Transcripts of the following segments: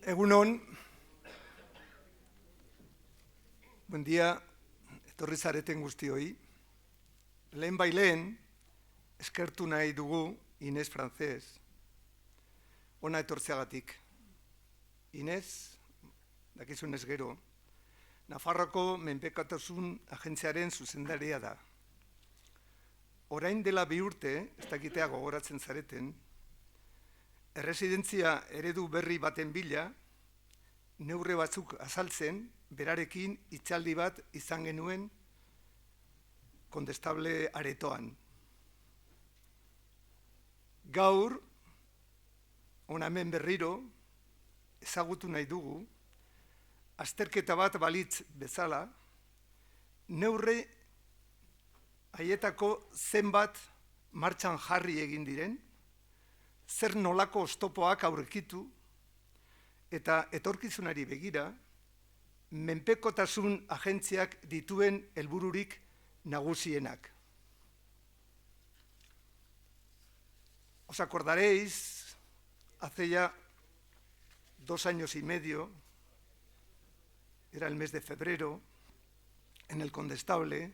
Egunon, buen día, etorri zareten guztioi. Lehen, eskertu nahi dugu Inés Francés, ona etortzeagatik. Inés, dakizunez gero, Nafarroko menpekatasun agentziaren zuzendaria da. Orain dela 2 urte, ez dakitea gogoratzen zareten, erresidentzia eredu berri baten bila, neurri batzuk azaltzen, berarekin hitzaldi bat izan genuen Kondestable aretoan. Gaur, hona hemen berriro, ezagutu nahi dugu, azterketa bat balitz bezala, neurri haietako zenbat martxan jarri egin diren, zer nolako oztopoak aurkitu, eta etorkizunari begira, menpekotasun agentziak dituen helbururik nagusienak. Os acordaréis, hace ya 2 años y medio, era el mes de febrero, en el Condestable,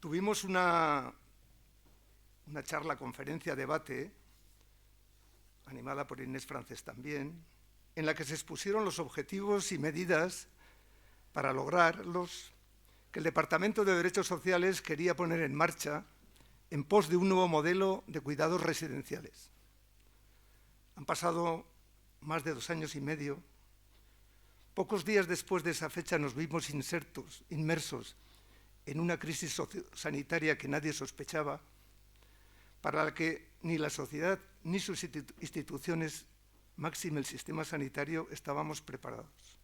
tuvimos una charla, conferencia, debate, animada por Inés Francés también, en la que se expusieron los objetivos y medidas para lograrlos que el Departamento de Derechos Sociales quería poner en marcha en pos de un nuevo modelo de cuidados residenciales. Han pasado más de 2 años y medio. Pocos días después de esa fecha nos vimos inmersos en una crisis sanitaria que nadie sospechaba, para la que ni la sociedad ni sus instituciones, máxime el sistema sanitario, estábamos preparados.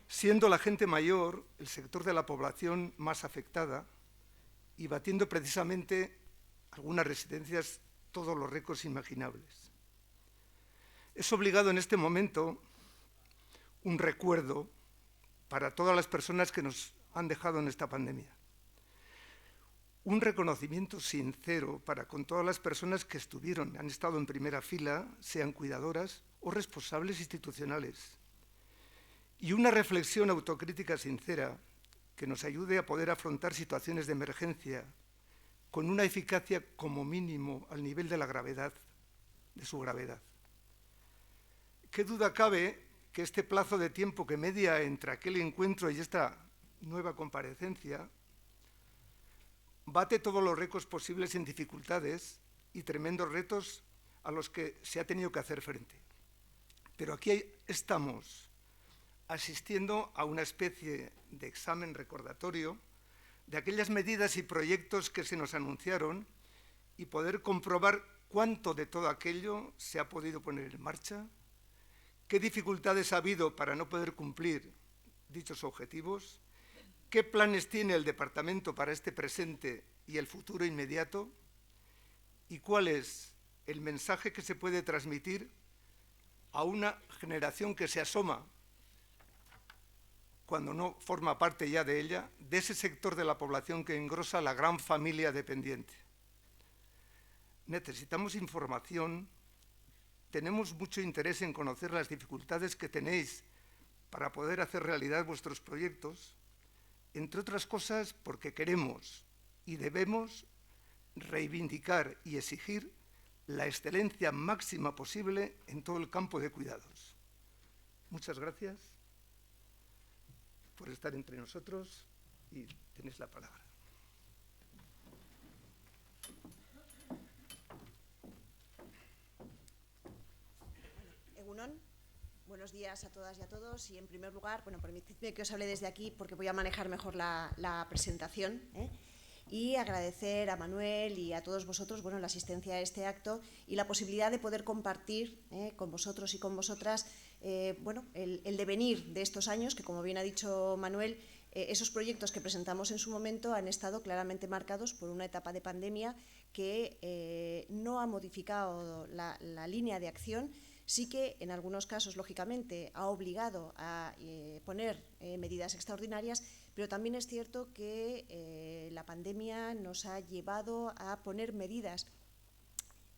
Siendo la gente mayor el sector de la población más afectada y batiendo precisamente algunas residencias todos los récords imaginables. Es obligado en este momento un recuerdo para todas las personas que nos han dejado en esta pandemia. Un reconocimiento sincero para con todas las personas que han estado en primera fila, sean cuidadoras o responsables institucionales. Y una reflexión autocrítica sincera que nos ayude a poder afrontar situaciones de emergencia con una eficacia como mínimo al nivel de la gravedad, de su gravedad. ¿Qué duda cabe que este plazo de tiempo que media entre aquel encuentro y esta nueva comparecencia bate todos los récords posibles en dificultades y tremendos retos a los que se ha tenido que hacer frente? Pero aquí estamos asistiendo a una especie de examen recordatorio de aquellas medidas y proyectos que se nos anunciaron y poder comprobar cuánto de todo aquello se ha podido poner en marcha, qué dificultades ha habido para no poder cumplir dichos objetivos, qué planes tiene el Departamento para este presente y el futuro inmediato, y cuál es el mensaje que se puede transmitir a una generación que se asoma, cuando no forma parte ya de ella, de ese sector de la población que engrosa la gran familia dependiente. Necesitamos información, tenemos mucho interés en conocer las dificultades que tenéis para poder hacer realidad vuestros proyectos, entre otras cosas porque queremos y debemos reivindicar y exigir la excelencia máxima posible en todo el campo de cuidados. Muchas gracias por estar entre nosotros y tenéis la palabra. Egunon, buenos días a todas y a todos. Y en primer lugar, permitidme que os hable desde aquí porque voy a manejar mejor la presentación, y agradecer a Manuel y a todos vosotros la asistencia a este acto y la posibilidad de poder compartir con vosotros y con vosotras el devenir de estos años, que, como bien ha dicho Manuel, esos proyectos que presentamos en su momento han estado claramente marcados por una etapa de pandemia que no ha modificado la línea de acción. Sí que en algunos casos, lógicamente, ha obligado a poner medidas extraordinarias, pero también es cierto que la pandemia nos ha llevado a poner medidas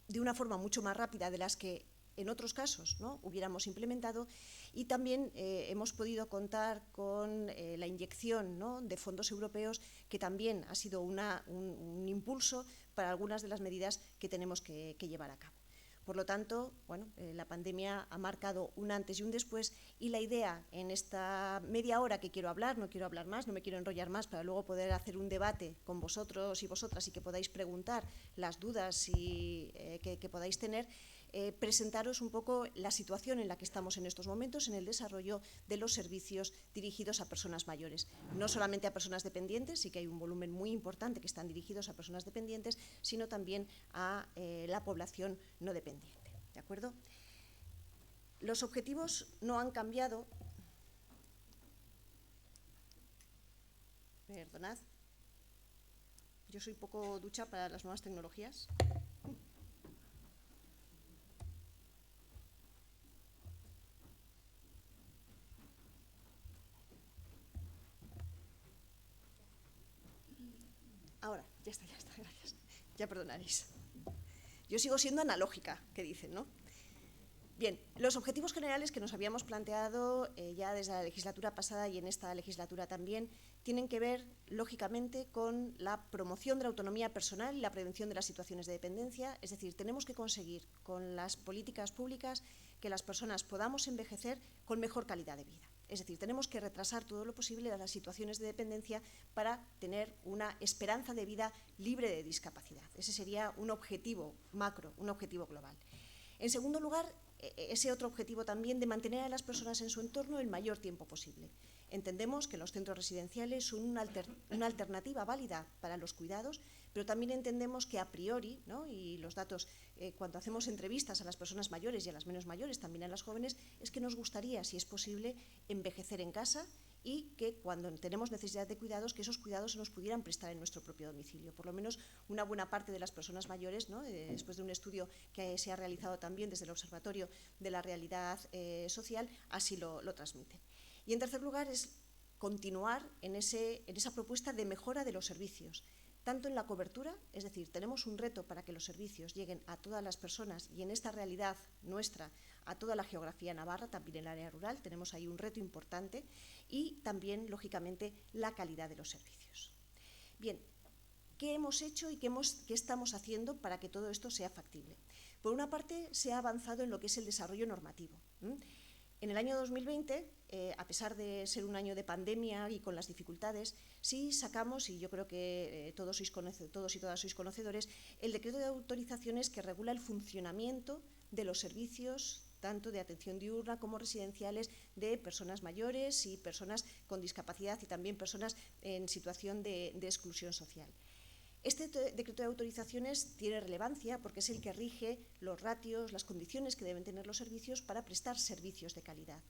de una forma mucho más rápida de las que en otros casos, ¿no?, hubiéramos implementado, y también hemos podido contar con la inyección, ¿no?, de fondos europeos, que también ha sido un impulso para algunas de las medidas que tenemos que llevar a cabo. Por lo tanto, bueno, la pandemia ha marcado un antes y un después, y la idea en esta media hora que quiero hablar, no quiero hablar más, no me quiero enrollar más, para luego poder hacer un debate con vosotros y vosotras y que podáis preguntar las dudas que podáis tener, presentaros un poco la situación en la que estamos en estos momentos en el desarrollo de los servicios dirigidos a personas mayores. No solamente a personas dependientes, sí que hay un volumen muy importante que están dirigidos a personas dependientes, sino también a la población no dependiente. ¿De acuerdo? Los objetivos no han cambiado. Perdonad. Yo soy poco ducha para las nuevas tecnologías. Ahora, ya está, gracias. Ya perdonaréis. Yo sigo siendo analógica, que dicen, ¿no? Bien, los objetivos generales que nos habíamos planteado ya desde la legislatura pasada y en esta legislatura también tienen que ver, lógicamente, con la promoción de la autonomía personal y la prevención de las situaciones de dependencia. Es decir, tenemos que conseguir con las políticas públicas que las personas podamos envejecer con mejor calidad de vida. Es decir, tenemos que retrasar todo lo posible las situaciones de dependencia para tener una esperanza de vida libre de discapacidad. Ese sería un objetivo macro, un objetivo global. En segundo lugar, ese otro objetivo también de mantener a las personas en su entorno el mayor tiempo posible. Entendemos que los centros residenciales son una alternativa válida para los cuidados, pero también entendemos que a priori, ¿no?, y los datos, cuando hacemos entrevistas a las personas mayores y a las menos mayores, también a las jóvenes, es que nos gustaría, si es posible, envejecer en casa, y que cuando tenemos necesidad de cuidados, que esos cuidados se nos pudieran prestar en nuestro propio domicilio. Por lo menos una buena parte de las personas mayores, ¿no?, después de un estudio que se ha realizado también desde el Observatorio de la Realidad Social, así lo transmiten. Y en tercer lugar es continuar en esa propuesta de mejora de los servicios, tanto en la cobertura, es decir, tenemos un reto para que los servicios lleguen a todas las personas, y en esta realidad nuestra a toda la geografía navarra, también en el área rural, tenemos ahí un reto importante, y también, lógicamente, la calidad de los servicios. Bien, ¿qué hemos hecho y qué estamos haciendo para que todo esto sea factible? Por una parte, se ha avanzado en lo que es el desarrollo normativo. En el año 2020, a pesar de ser un año de pandemia y con las dificultades, sí sacamos, y yo creo que todos y todas sois conocedores, el decreto de autorizaciones que regula el funcionamiento de los servicios tanto de atención diurna como residenciales de personas mayores y personas con discapacidad, y también personas en situación de exclusión social. Este decreto de autorizaciones tiene relevancia porque es el que rige los ratios, las condiciones que deben tener los servicios para prestar servicios de calidad.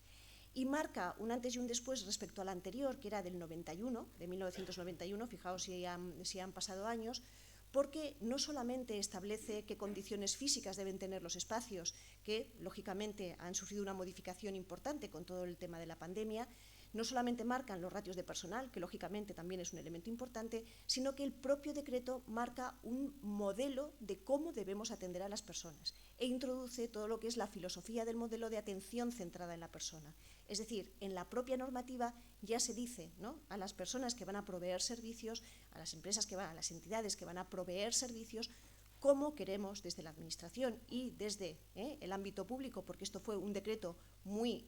Y marca un antes y un después respecto al anterior, que era del 91, de 1991, fijaos si han pasado años, porque no solamente establece qué condiciones físicas deben tener los espacios, que lógicamente han sufrido una modificación importante con todo el tema de la pandemia, no solamente marcan los ratios de personal, que lógicamente también es un elemento importante, sino que el propio decreto marca un modelo de cómo debemos atender a las personas e introduce todo lo que es la filosofía del modelo de atención centrada en la persona. Es decir, en la propia normativa ya se dice, ¿no?, a las personas que van a proveer servicios, a las empresas a las entidades que van a proveer servicios, cómo queremos desde la Administración y desde el ámbito público, porque esto fue un decreto muy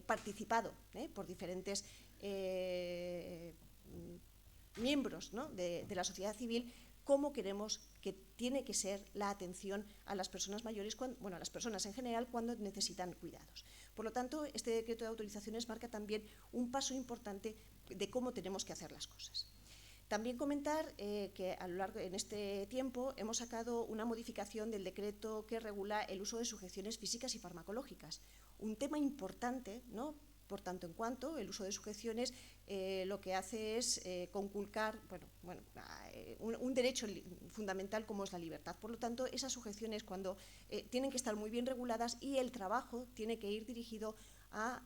participado por diferentes miembros, ¿no?, de la sociedad civil, cómo queremos que tiene que ser la atención a las personas mayores, a las personas en general cuando necesitan cuidados. Por lo tanto, este decreto de autorizaciones marca también un paso importante de cómo tenemos que hacer las cosas. También comentar que a lo largo en este tiempo hemos sacado una modificación del decreto que regula el uso de sujeciones físicas y farmacológicas. Un tema importante, ¿no?, por tanto en cuanto el uso de sujeciones lo que hace es conculcar un derecho fundamental como es la libertad. Por lo tanto, esas sujeciones tienen que estar muy bien reguladas, y el trabajo tiene que ir dirigido a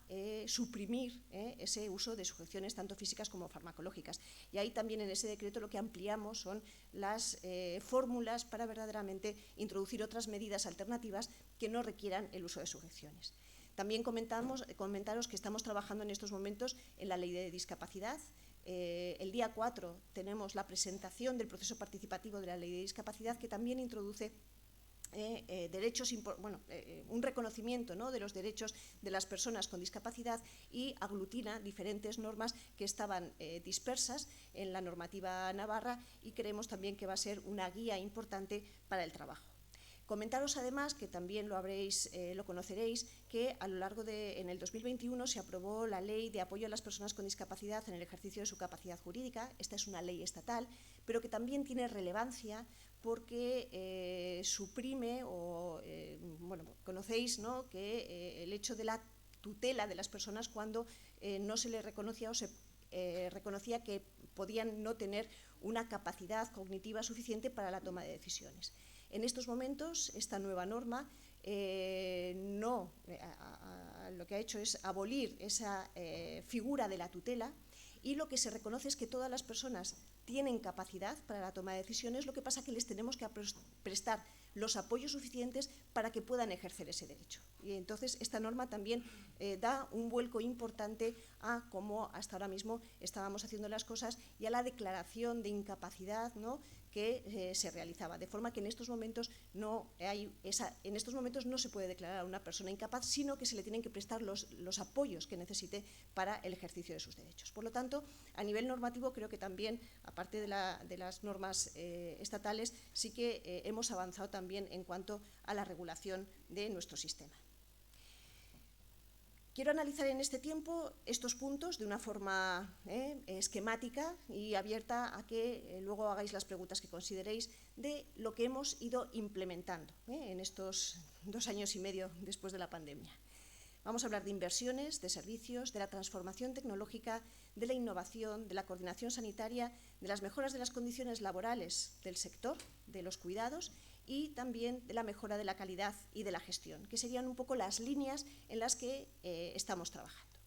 suprimir ese uso de sujeciones tanto físicas como farmacológicas. Y ahí también en ese decreto lo que ampliamos son las fórmulas para verdaderamente introducir otras medidas alternativas que no requieran el uso de sujeciones. También comentaros que estamos trabajando en estos momentos en la ley de discapacidad. El día 4 tenemos la presentación del proceso participativo de la ley de discapacidad, que también introduce un reconocimiento, ¿no?, de los derechos de las personas con discapacidad y aglutina diferentes normas que estaban dispersas en la normativa navarra, y creemos también que va a ser una guía importante para el trabajo. Comentaros además, que también lo conoceréis, que a lo largo en el 2021 se aprobó la Ley de Apoyo a las Personas con Discapacidad en el ejercicio de su capacidad jurídica. Esta es una ley estatal, pero que también tiene relevancia porque suprime conocéis, ¿no?, que el hecho de la tutela de las personas cuando no se les reconocía o se reconocía que podían no tener una capacidad cognitiva suficiente para la toma de decisiones. En estos momentos, esta nueva norma lo que ha hecho es abolir esa figura de la tutela, y lo que se reconoce es que todas las personas tienen capacidad para la toma de decisiones, lo que pasa es que les tenemos que prestar los apoyos suficientes para que puedan ejercer ese derecho. Y entonces esta norma también da un vuelco importante a cómo hasta ahora mismo estábamos haciendo las cosas y a la declaración de incapacidad, ¿no?, que se realizaba, de forma que en estos momentos no se puede declarar a una persona incapaz, sino que se le tienen que prestar los apoyos que necesite para el ejercicio de sus derechos. Por lo tanto, a nivel normativo, creo que también, aparte de las normas estatales, sí que hemos avanzado también en cuanto a la regulación de nuestro sistema. Quiero analizar en este tiempo estos puntos de una forma esquemática y abierta a que luego hagáis las preguntas que consideréis de lo que hemos ido implementando en estos 2 años y medio después de la pandemia. Vamos a hablar de inversiones, de servicios, de la transformación tecnológica, de la innovación, de la coordinación sanitaria, de las mejoras de las condiciones laborales del sector, de los cuidados, y también de la mejora de la calidad y de la gestión, que serían un poco las líneas en las que estamos trabajando.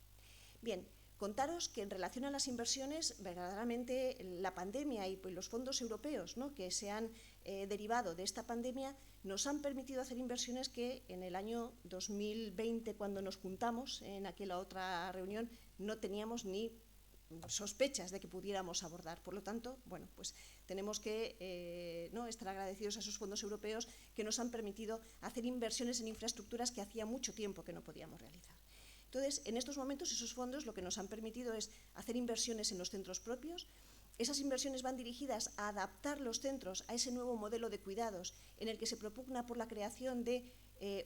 Bien, contaros que en relación a las inversiones, verdaderamente la pandemia y los fondos europeos, ¿no?, que se han derivado de esta pandemia nos han permitido hacer inversiones que en el año 2020, cuando nos juntamos en aquella otra reunión, no teníamos ni sospechas de que pudiéramos abordar. Por lo tanto, bueno, pues tenemos que estar agradecidos a esos fondos europeos que nos han permitido hacer inversiones en infraestructuras que hacía mucho tiempo que no podíamos realizar. Entonces, en estos momentos, esos fondos lo que nos han permitido es hacer inversiones en los centros propios. Esas inversiones van dirigidas a adaptar los centros a ese nuevo modelo de cuidados en el que se propugna por la creación de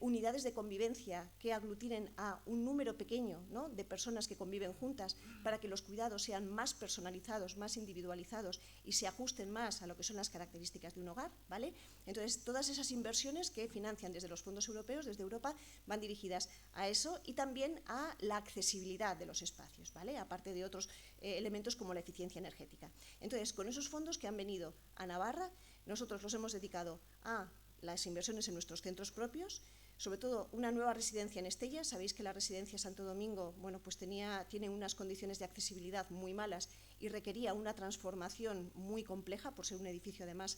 unidades de convivencia que aglutinen a un número pequeño, ¿no?, de personas que conviven juntas, para que los cuidados sean más personalizados, más individualizados y se ajusten más a lo que son las características de un hogar, ¿vale? Entonces, todas esas inversiones que financian desde los fondos europeos, desde Europa, van dirigidas a eso y también a la accesibilidad de los espacios, ¿vale?, aparte de otros elementos como la eficiencia energética. Entonces, con esos fondos que han venido a Navarra, nosotros los hemos dedicado a las inversiones en nuestros centros propios, sobre todo una nueva residencia en Estella. Sabéis que la residencia Santo Domingo, bueno, pues tiene unas condiciones de accesibilidad muy malas y requería una transformación muy compleja por ser un edificio además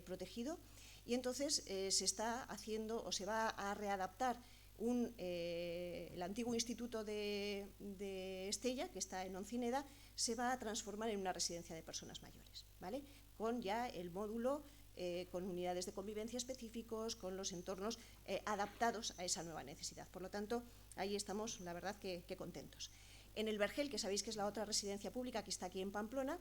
protegido, y entonces se está haciendo o se va a readaptar el antiguo instituto de Estella, que está en Oncineda, se va a transformar en una residencia de personas mayores, ¿vale?, con ya el módulo con unidades de convivencia específicos, con los entornos adaptados a esa nueva necesidad. Por lo tanto, ahí estamos, la verdad, que contentos. En el Vergel, que sabéis que es la otra residencia pública que está aquí en Pamplona,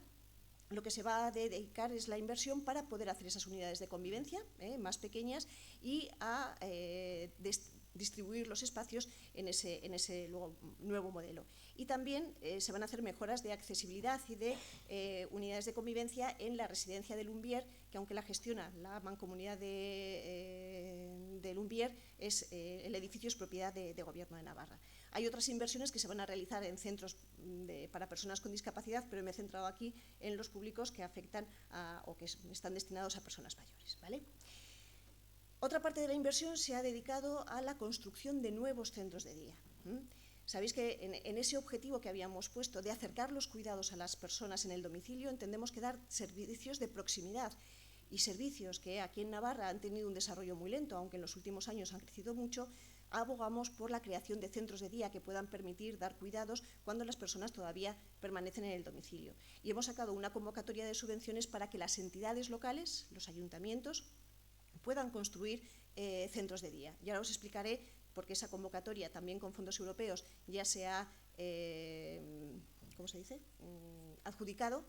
lo que se va a dedicar es la inversión para poder hacer esas unidades de convivencia más pequeñas y a distribuir los espacios en ese nuevo modelo. Y también se van a hacer mejoras de accesibilidad y de unidades de convivencia en la residencia de Lumbier, que aunque la gestiona la Mancomunidad de Lumbier, el edificio es propiedad de Gobierno de Navarra. Hay otras inversiones que se van a realizar en centros para personas con discapacidad, pero me he centrado aquí en los públicos que afectan o que están destinados a personas mayores, ¿vale? Otra parte de la inversión se ha dedicado a la construcción de nuevos centros de día. Sabéis que en ese objetivo que habíamos puesto de acercar los cuidados a las personas en el domicilio, entendemos que dar servicios de proximidad y servicios que aquí en Navarra han tenido un desarrollo muy lento, aunque en los últimos años han crecido mucho, abogamos por la creación de centros de día que puedan permitir dar cuidados cuando las personas todavía permanecen en el domicilio. Y hemos sacado una convocatoria de subvenciones para que las entidades locales, los ayuntamientos, puedan construir centros de día. Y ahora os explicaré por qué esa convocatoria, también con fondos europeos, ya se ha ¿cómo se dice? Adjudicado,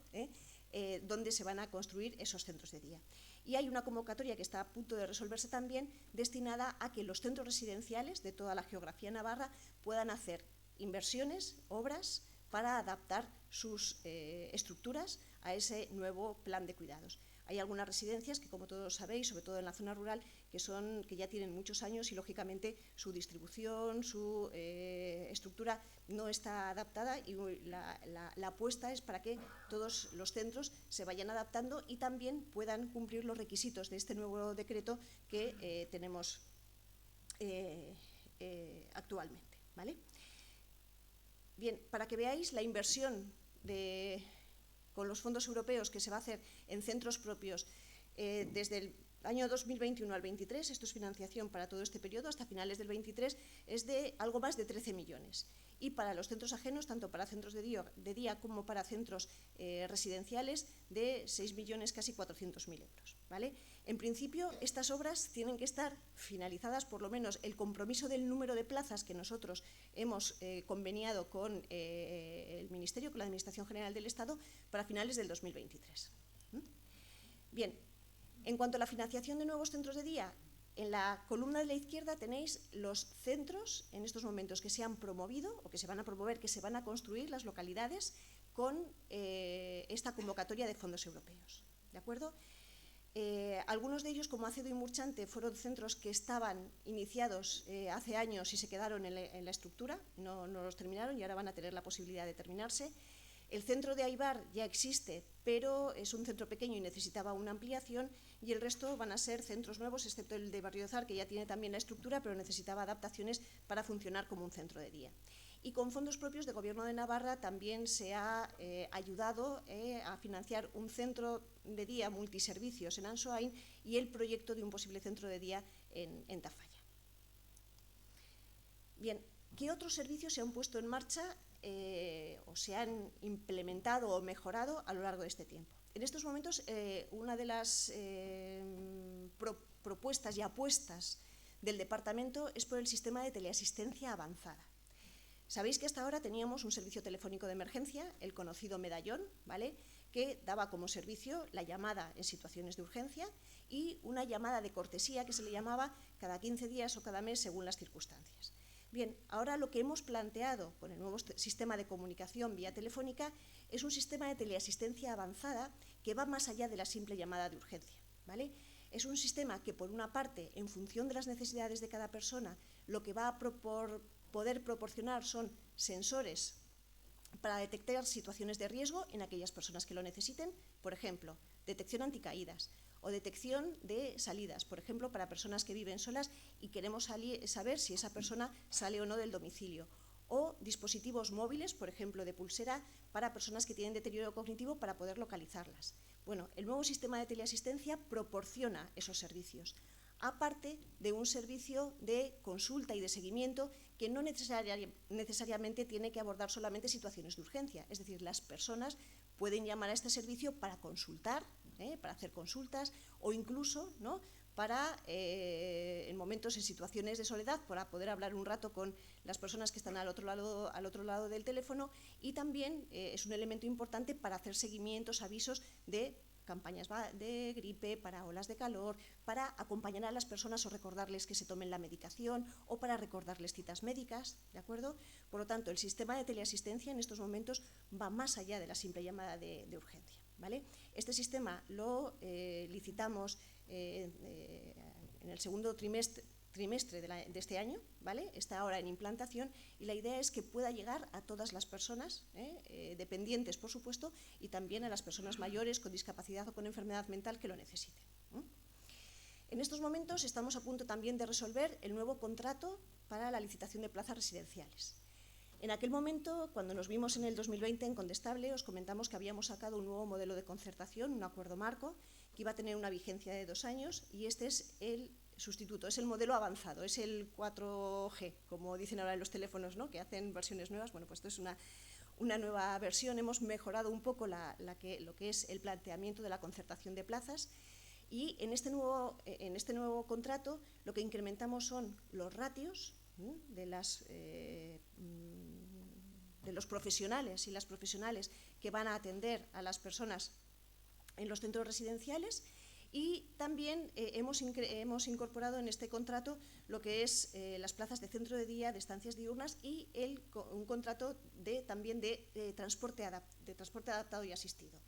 donde se van a construir esos centros de día. Y hay una convocatoria que está a punto de resolverse también, destinada a que los centros residenciales de toda la geografía navarra puedan hacer inversiones, obras, para adaptar sus estructuras a ese nuevo plan de cuidados. Hay algunas residencias que, como todos sabéis, sobre todo en la zona rural, que ya tienen muchos años y, lógicamente, su distribución, su estructura no está adaptada, y la apuesta es para que todos los centros se vayan adaptando y también puedan cumplir los requisitos de este nuevo decreto que tenemos actualmente, ¿vale? Bien, para que veáis la inversión con los fondos europeos que se va a hacer en centros propios desde el año 2021 al 23, esto es financiación para todo este periodo, hasta finales del 23, es de algo más de 13 millones. Y para los centros ajenos, tanto para centros de día como para centros residenciales, de 6 millones, casi 400.000 euros, ¿vale? En principio, estas obras tienen que estar finalizadas, por lo menos el compromiso del número de plazas que nosotros hemos conveniado con el Ministerio, con la Administración General del Estado, para finales del 2023. Bien, en cuanto a la financiación de nuevos centros de día, en la columna de la izquierda tenéis los centros en estos momentos que se han promovido o que se van a promover, que se van a construir las localidades con esta convocatoria de fondos europeos, ¿de acuerdo? Algunos de ellos, como Acedo y Murchante, fueron centros que estaban iniciados hace años y se quedaron en la estructura, no los terminaron y ahora van a tener la posibilidad de terminarse. El centro de Aibar ya existe, pero es un centro pequeño y necesitaba una ampliación, y el resto van a ser centros nuevos, excepto el de Berriozar, que ya tiene también la estructura, pero necesitaba adaptaciones para funcionar como un centro de día. Y con fondos propios de Gobierno de Navarra también se ha ayudado a financiar un centro de día multiservicios en Ansoain y el proyecto de un posible centro de día en Tafalla. Bien, ¿qué otros servicios se han puesto en marcha o se han implementado o mejorado a lo largo de este tiempo? En estos momentos, una de las propuestas y apuestas del departamento es por el sistema de teleasistencia avanzada. Sabéis que hasta ahora teníamos un servicio telefónico de emergencia, el conocido medallón, ¿vale?, que daba como servicio la llamada en situaciones de urgencia y una llamada de cortesía que se le llamaba cada 15 días o cada mes según las circunstancias. Bien, ahora lo que hemos planteado con el nuevo sistema de comunicación vía telefónica es un sistema de teleasistencia avanzada que va más allá de la simple llamada de urgencia, ¿vale? Es un sistema que, por una parte, en función de las necesidades de cada persona, lo que va a poder proporcionar son sensores para detectar situaciones de riesgo en aquellas personas que lo necesiten, por ejemplo, detección anticaídas, o detección de salidas, por ejemplo, para personas que viven solas y queremos saber si esa persona sale o no del domicilio, o dispositivos móviles, por ejemplo, de pulsera, para personas que tienen deterioro cognitivo para poder localizarlas. Bueno, el nuevo sistema de teleasistencia proporciona esos servicios, aparte de un servicio de consulta y de seguimiento que no necesariamente tiene que abordar solamente situaciones de urgencia. Es decir, las personas pueden llamar a este servicio para consultar, para hacer consultas, o incluso, ¿no?, para, en momentos, en situaciones de soledad, para poder hablar un rato con las personas que están al otro lado del teléfono, y también es un elemento importante para hacer seguimientos, avisos de campañas de gripe, para olas de calor, para acompañar a las personas o recordarles que se tomen la medicación o para recordarles citas médicas, ¿de acuerdo? Por lo tanto, el sistema de teleasistencia en estos momentos va más allá de la simple llamada de urgencia, ¿vale? Este sistema lo licitamos en el segundo trimestre de este año, ¿vale? Está ahora en implantación y la idea es que pueda llegar a todas las personas, dependientes, por supuesto, y también a las personas mayores con discapacidad o con enfermedad mental que lo necesiten. En estos momentos estamos a punto también de resolver el nuevo contrato para la licitación de plazas residenciales. En aquel momento, cuando nos vimos en el 2020 en Condestable, os comentamos que habíamos sacado un nuevo modelo de concertación, un acuerdo marco, que iba a tener una vigencia de 2 años, y este es el sustituto, es el modelo avanzado, es el 4G, como dicen ahora en los teléfonos, ¿no?, que hacen versiones nuevas. Bueno, pues esto es una nueva versión. Hemos mejorado un poco lo que es el planteamiento de la concertación de plazas, y en este nuevo contrato lo que incrementamos son los ratios de los profesionales y las profesionales que van a atender a las personas en los centros residenciales, y también hemos incorporado en este contrato lo que es las plazas de centro de día, de estancias diurnas, y un contrato también de transporte adaptado y asistido.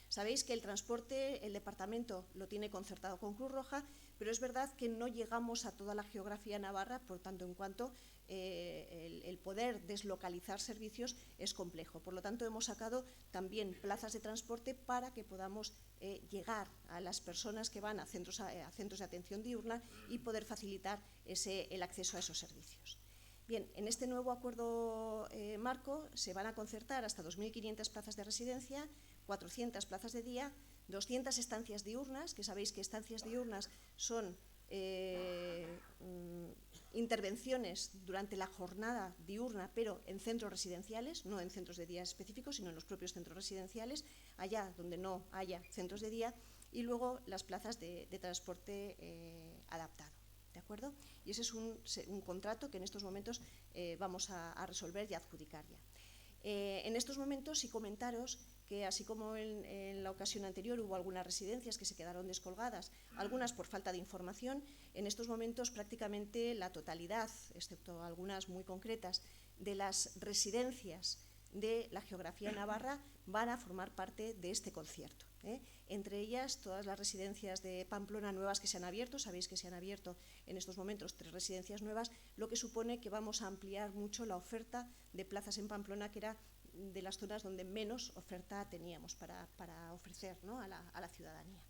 Sabéis que el transporte, el departamento lo tiene concertado con Cruz Roja, pero es verdad que no llegamos a toda la geografía navarra, por tanto, en cuanto el poder deslocalizar servicios es complejo. Por lo tanto, hemos sacado también plazas de transporte para que podamos llegar a las personas que van a centros de atención diurna y poder facilitar el acceso a esos servicios. Bien, en este nuevo acuerdo marco se van a concertar hasta 2.500 plazas de residencia, 400 plazas de día, 200 estancias diurnas, que sabéis que estancias diurnas son intervenciones durante la jornada diurna, pero en centros residenciales, no en centros de día específicos, sino en los propios centros residenciales, allá donde no haya centros de día, y luego las plazas de transporte adaptado. ¿De acuerdo? Y ese es un contrato que en estos momentos vamos a resolver y a adjudicar ya. En estos momentos, sí comentaros que, así como en la ocasión anterior hubo algunas residencias que se quedaron descolgadas, algunas por falta de información, en estos momentos prácticamente la totalidad, excepto algunas muy concretas, de las residencias de la geografía navarra van a formar parte de este concierto. Entre ellas, todas las residencias de Pamplona nuevas que se han abierto. Sabéis que se han abierto en estos momentos 3 residencias nuevas, lo que supone que vamos a ampliar mucho la oferta de plazas en Pamplona, que era de las zonas donde menos oferta teníamos para ofrecer, ¿no?, a la ciudadanía.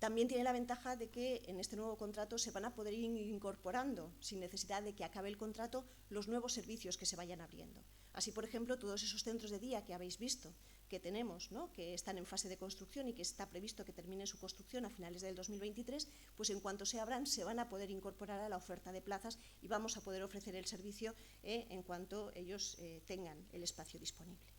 También tiene la ventaja de que en este nuevo contrato se van a poder ir incorporando, sin necesidad de que acabe el contrato, los nuevos servicios que se vayan abriendo. Así, por ejemplo, todos esos centros de día que habéis visto que tenemos, ¿no?, que están en fase de construcción y que está previsto que termine su construcción a finales del 2023, pues en cuanto se abran se van a poder incorporar a la oferta de plazas y vamos a poder ofrecer el servicio en cuanto ellos tengan el espacio disponible.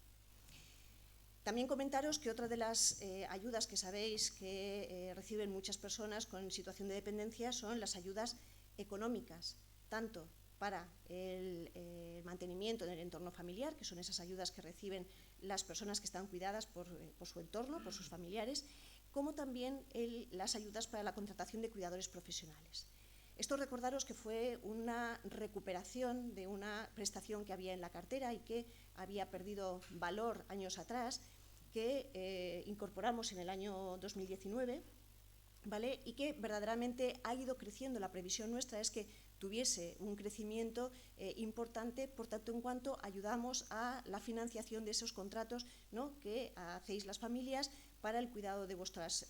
También comentaros que otra de las ayudas que sabéis que reciben muchas personas con situación de dependencia son las ayudas económicas, tanto para el mantenimiento en el entorno familiar, que son esas ayudas que reciben las personas que están cuidadas por su entorno, por sus familiares, como también las ayudas para la contratación de cuidadores profesionales. Esto, recordaros que fue una recuperación de una prestación que había en la cartera y que había perdido valor años atrás, que incorporamos en el año 2019, ¿vale?, y que verdaderamente ha ido creciendo. La previsión nuestra es que tuviese un crecimiento importante, por tanto, en cuanto ayudamos a la financiación de esos contratos, ¿no?, que hacéis las familias para el cuidado de vuestros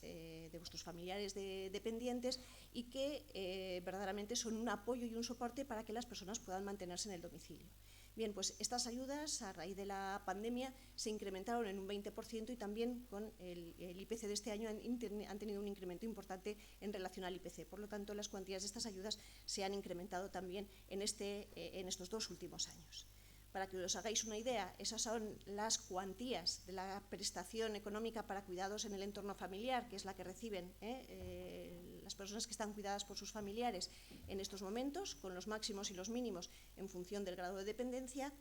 familiares dependientes, y que verdaderamente son un apoyo y un soporte para que las personas puedan mantenerse en el domicilio. Bien, pues estas ayudas, a raíz de la pandemia, se incrementaron en un 20%, y también con el IPC de este año han tenido un incremento importante en relación al IPC. Por lo tanto, las cuantías de estas ayudas se han incrementado también en estos 2 últimos años. Para que os hagáis una idea, esas son las cuantías de la prestación económica para cuidados en el entorno familiar, que es la que reciben las personas que están cuidadas por sus familiares en estos momentos, con los máximos y los mínimos en función del grado de dependencia,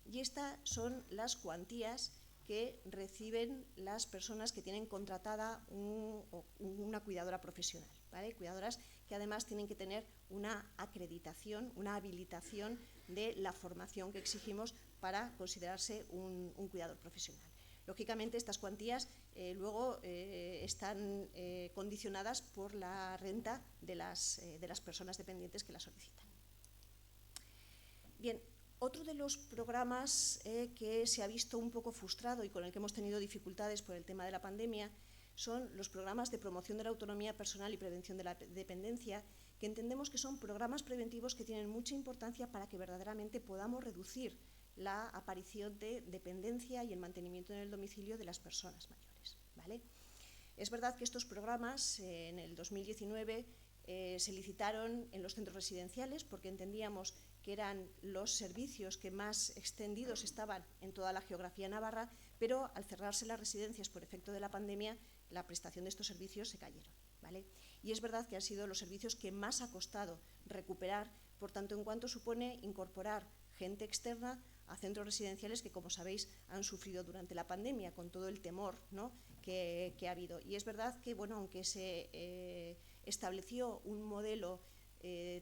y estas son las cuantías que reciben las personas que tienen contratada una cuidadora profesional, ¿vale? Cuidadoras que además tienen que tener una acreditación, una habilitación de la formación que exigimos para considerarse un cuidador profesional. Lógicamente, estas cuantías luego están condicionadas por la renta de las personas dependientes que la solicitan. Bien, otro de los programas que se ha visto un poco frustrado y con el que hemos tenido dificultades por el tema de la pandemia son los programas de promoción de la autonomía personal y prevención de la dependencia, que entendemos que son programas preventivos que tienen mucha importancia para que verdaderamente podamos reducir la aparición de dependencia y el mantenimiento en el domicilio de las personas mayores, ¿vale? Es verdad que estos programas en el 2019 se licitaron en los centros residenciales porque entendíamos que eran los servicios que más extendidos estaban en toda la geografía navarra, pero al cerrarse las residencias por efecto de la pandemia, la prestación de estos servicios se cayeron, ¿vale? Y es verdad que han sido los servicios que más ha costado recuperar, por tanto, en cuanto supone incorporar gente externa a centros residenciales que, como sabéis, han sufrido durante la pandemia con todo el temor, ¿no?, que ha habido. Y es verdad que, bueno, aunque se estableció un modelo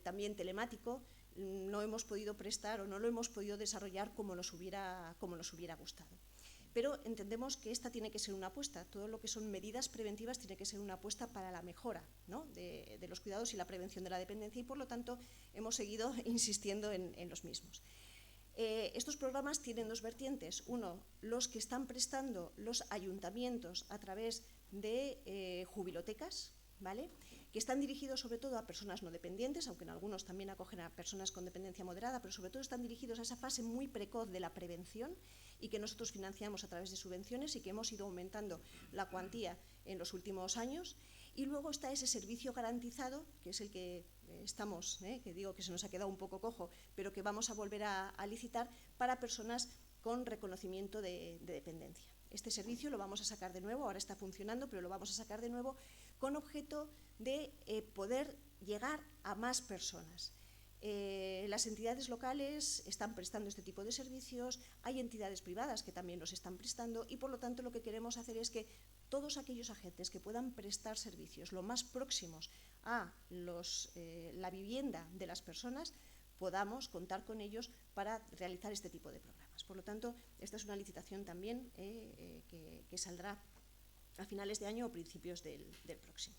también telemático, no hemos podido prestar o no lo hemos podido desarrollar como nos hubiera gustado. Pero entendemos que esta tiene que ser una apuesta, todo lo que son medidas preventivas tiene que ser una apuesta para la mejora, ¿no?, de los cuidados y la prevención de la dependencia, y por lo tanto hemos seguido insistiendo en los mismos. Estos programas tienen dos vertientes. Uno, los que están prestando los ayuntamientos a través de jubilotecas, ¿vale?, que están dirigidos sobre todo a personas no dependientes, aunque en algunos también acogen a personas con dependencia moderada, pero sobre todo están dirigidos a esa fase muy precoz de la prevención y que nosotros financiamos a través de subvenciones y que hemos ido aumentando la cuantía en los últimos años. Y luego está ese servicio garantizado, que es el que estamos, que digo que se nos ha quedado un poco cojo, pero que vamos a volver a licitar para personas con reconocimiento de dependencia. Este servicio lo vamos a sacar de nuevo, ahora está funcionando, pero lo vamos a sacar de nuevo con objeto de poder llegar a más personas. Las entidades locales están prestando este tipo de servicios, hay entidades privadas que también los están prestando y, por lo tanto, lo que queremos hacer es que todos aquellos agentes que puedan prestar servicios lo más próximos a la vivienda de las personas podamos contar con ellos para realizar este tipo de programas. Por lo tanto, esta es una licitación también que saldrá a finales de año o principios del próximo.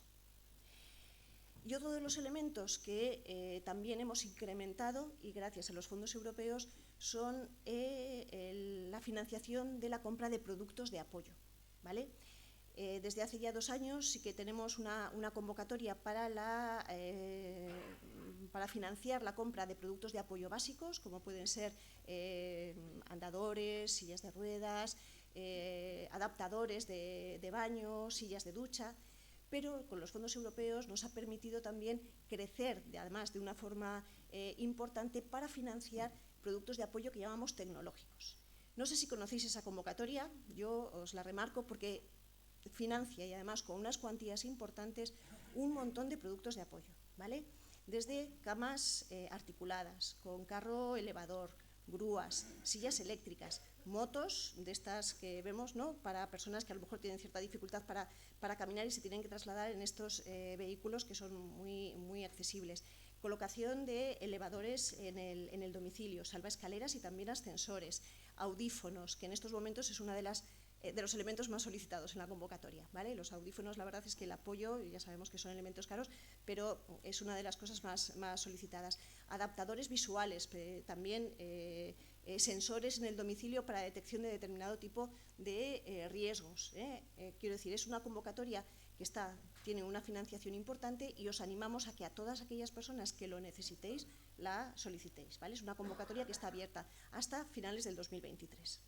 Y otro de los elementos que también hemos incrementado, y gracias a los fondos europeos, son la financiación de la compra de productos de apoyo, ¿vale? Desde hace ya 2 años sí que tenemos una convocatoria para financiar la compra de productos de apoyo básicos, como pueden ser andadores, sillas de ruedas, adaptadores de baño, sillas de ducha, pero con los fondos europeos nos ha permitido también crecer, además de una forma importante, para financiar productos de apoyo que llamamos tecnológicos. No sé si conocéis esa convocatoria, yo os la remarco porque financia, y además con unas cuantías importantes, un montón de productos de apoyo, ¿vale? Desde camas articuladas, con carro elevador, grúas, sillas eléctricas, motos de estas que vemos, ¿no?, para personas que a lo mejor tienen cierta dificultad para caminar y se tienen que trasladar en estos vehículos que son muy, muy accesibles. Colocación de elevadores en el domicilio, salvaescaleras y también ascensores, audífonos, que en estos momentos es una de los elementos más solicitados en la convocatoria, ¿vale? Los audífonos, la verdad es que el apoyo, ya sabemos que son elementos caros, pero es una de las cosas más solicitadas. Adaptadores visuales, también sensores en el domicilio para detección de determinado tipo de riesgos. Quiero decir, es una convocatoria que tiene una financiación importante y os animamos a que a todas aquellas personas que lo necesitéis la solicitéis, ¿vale? Es una convocatoria que está abierta hasta finales del 2023.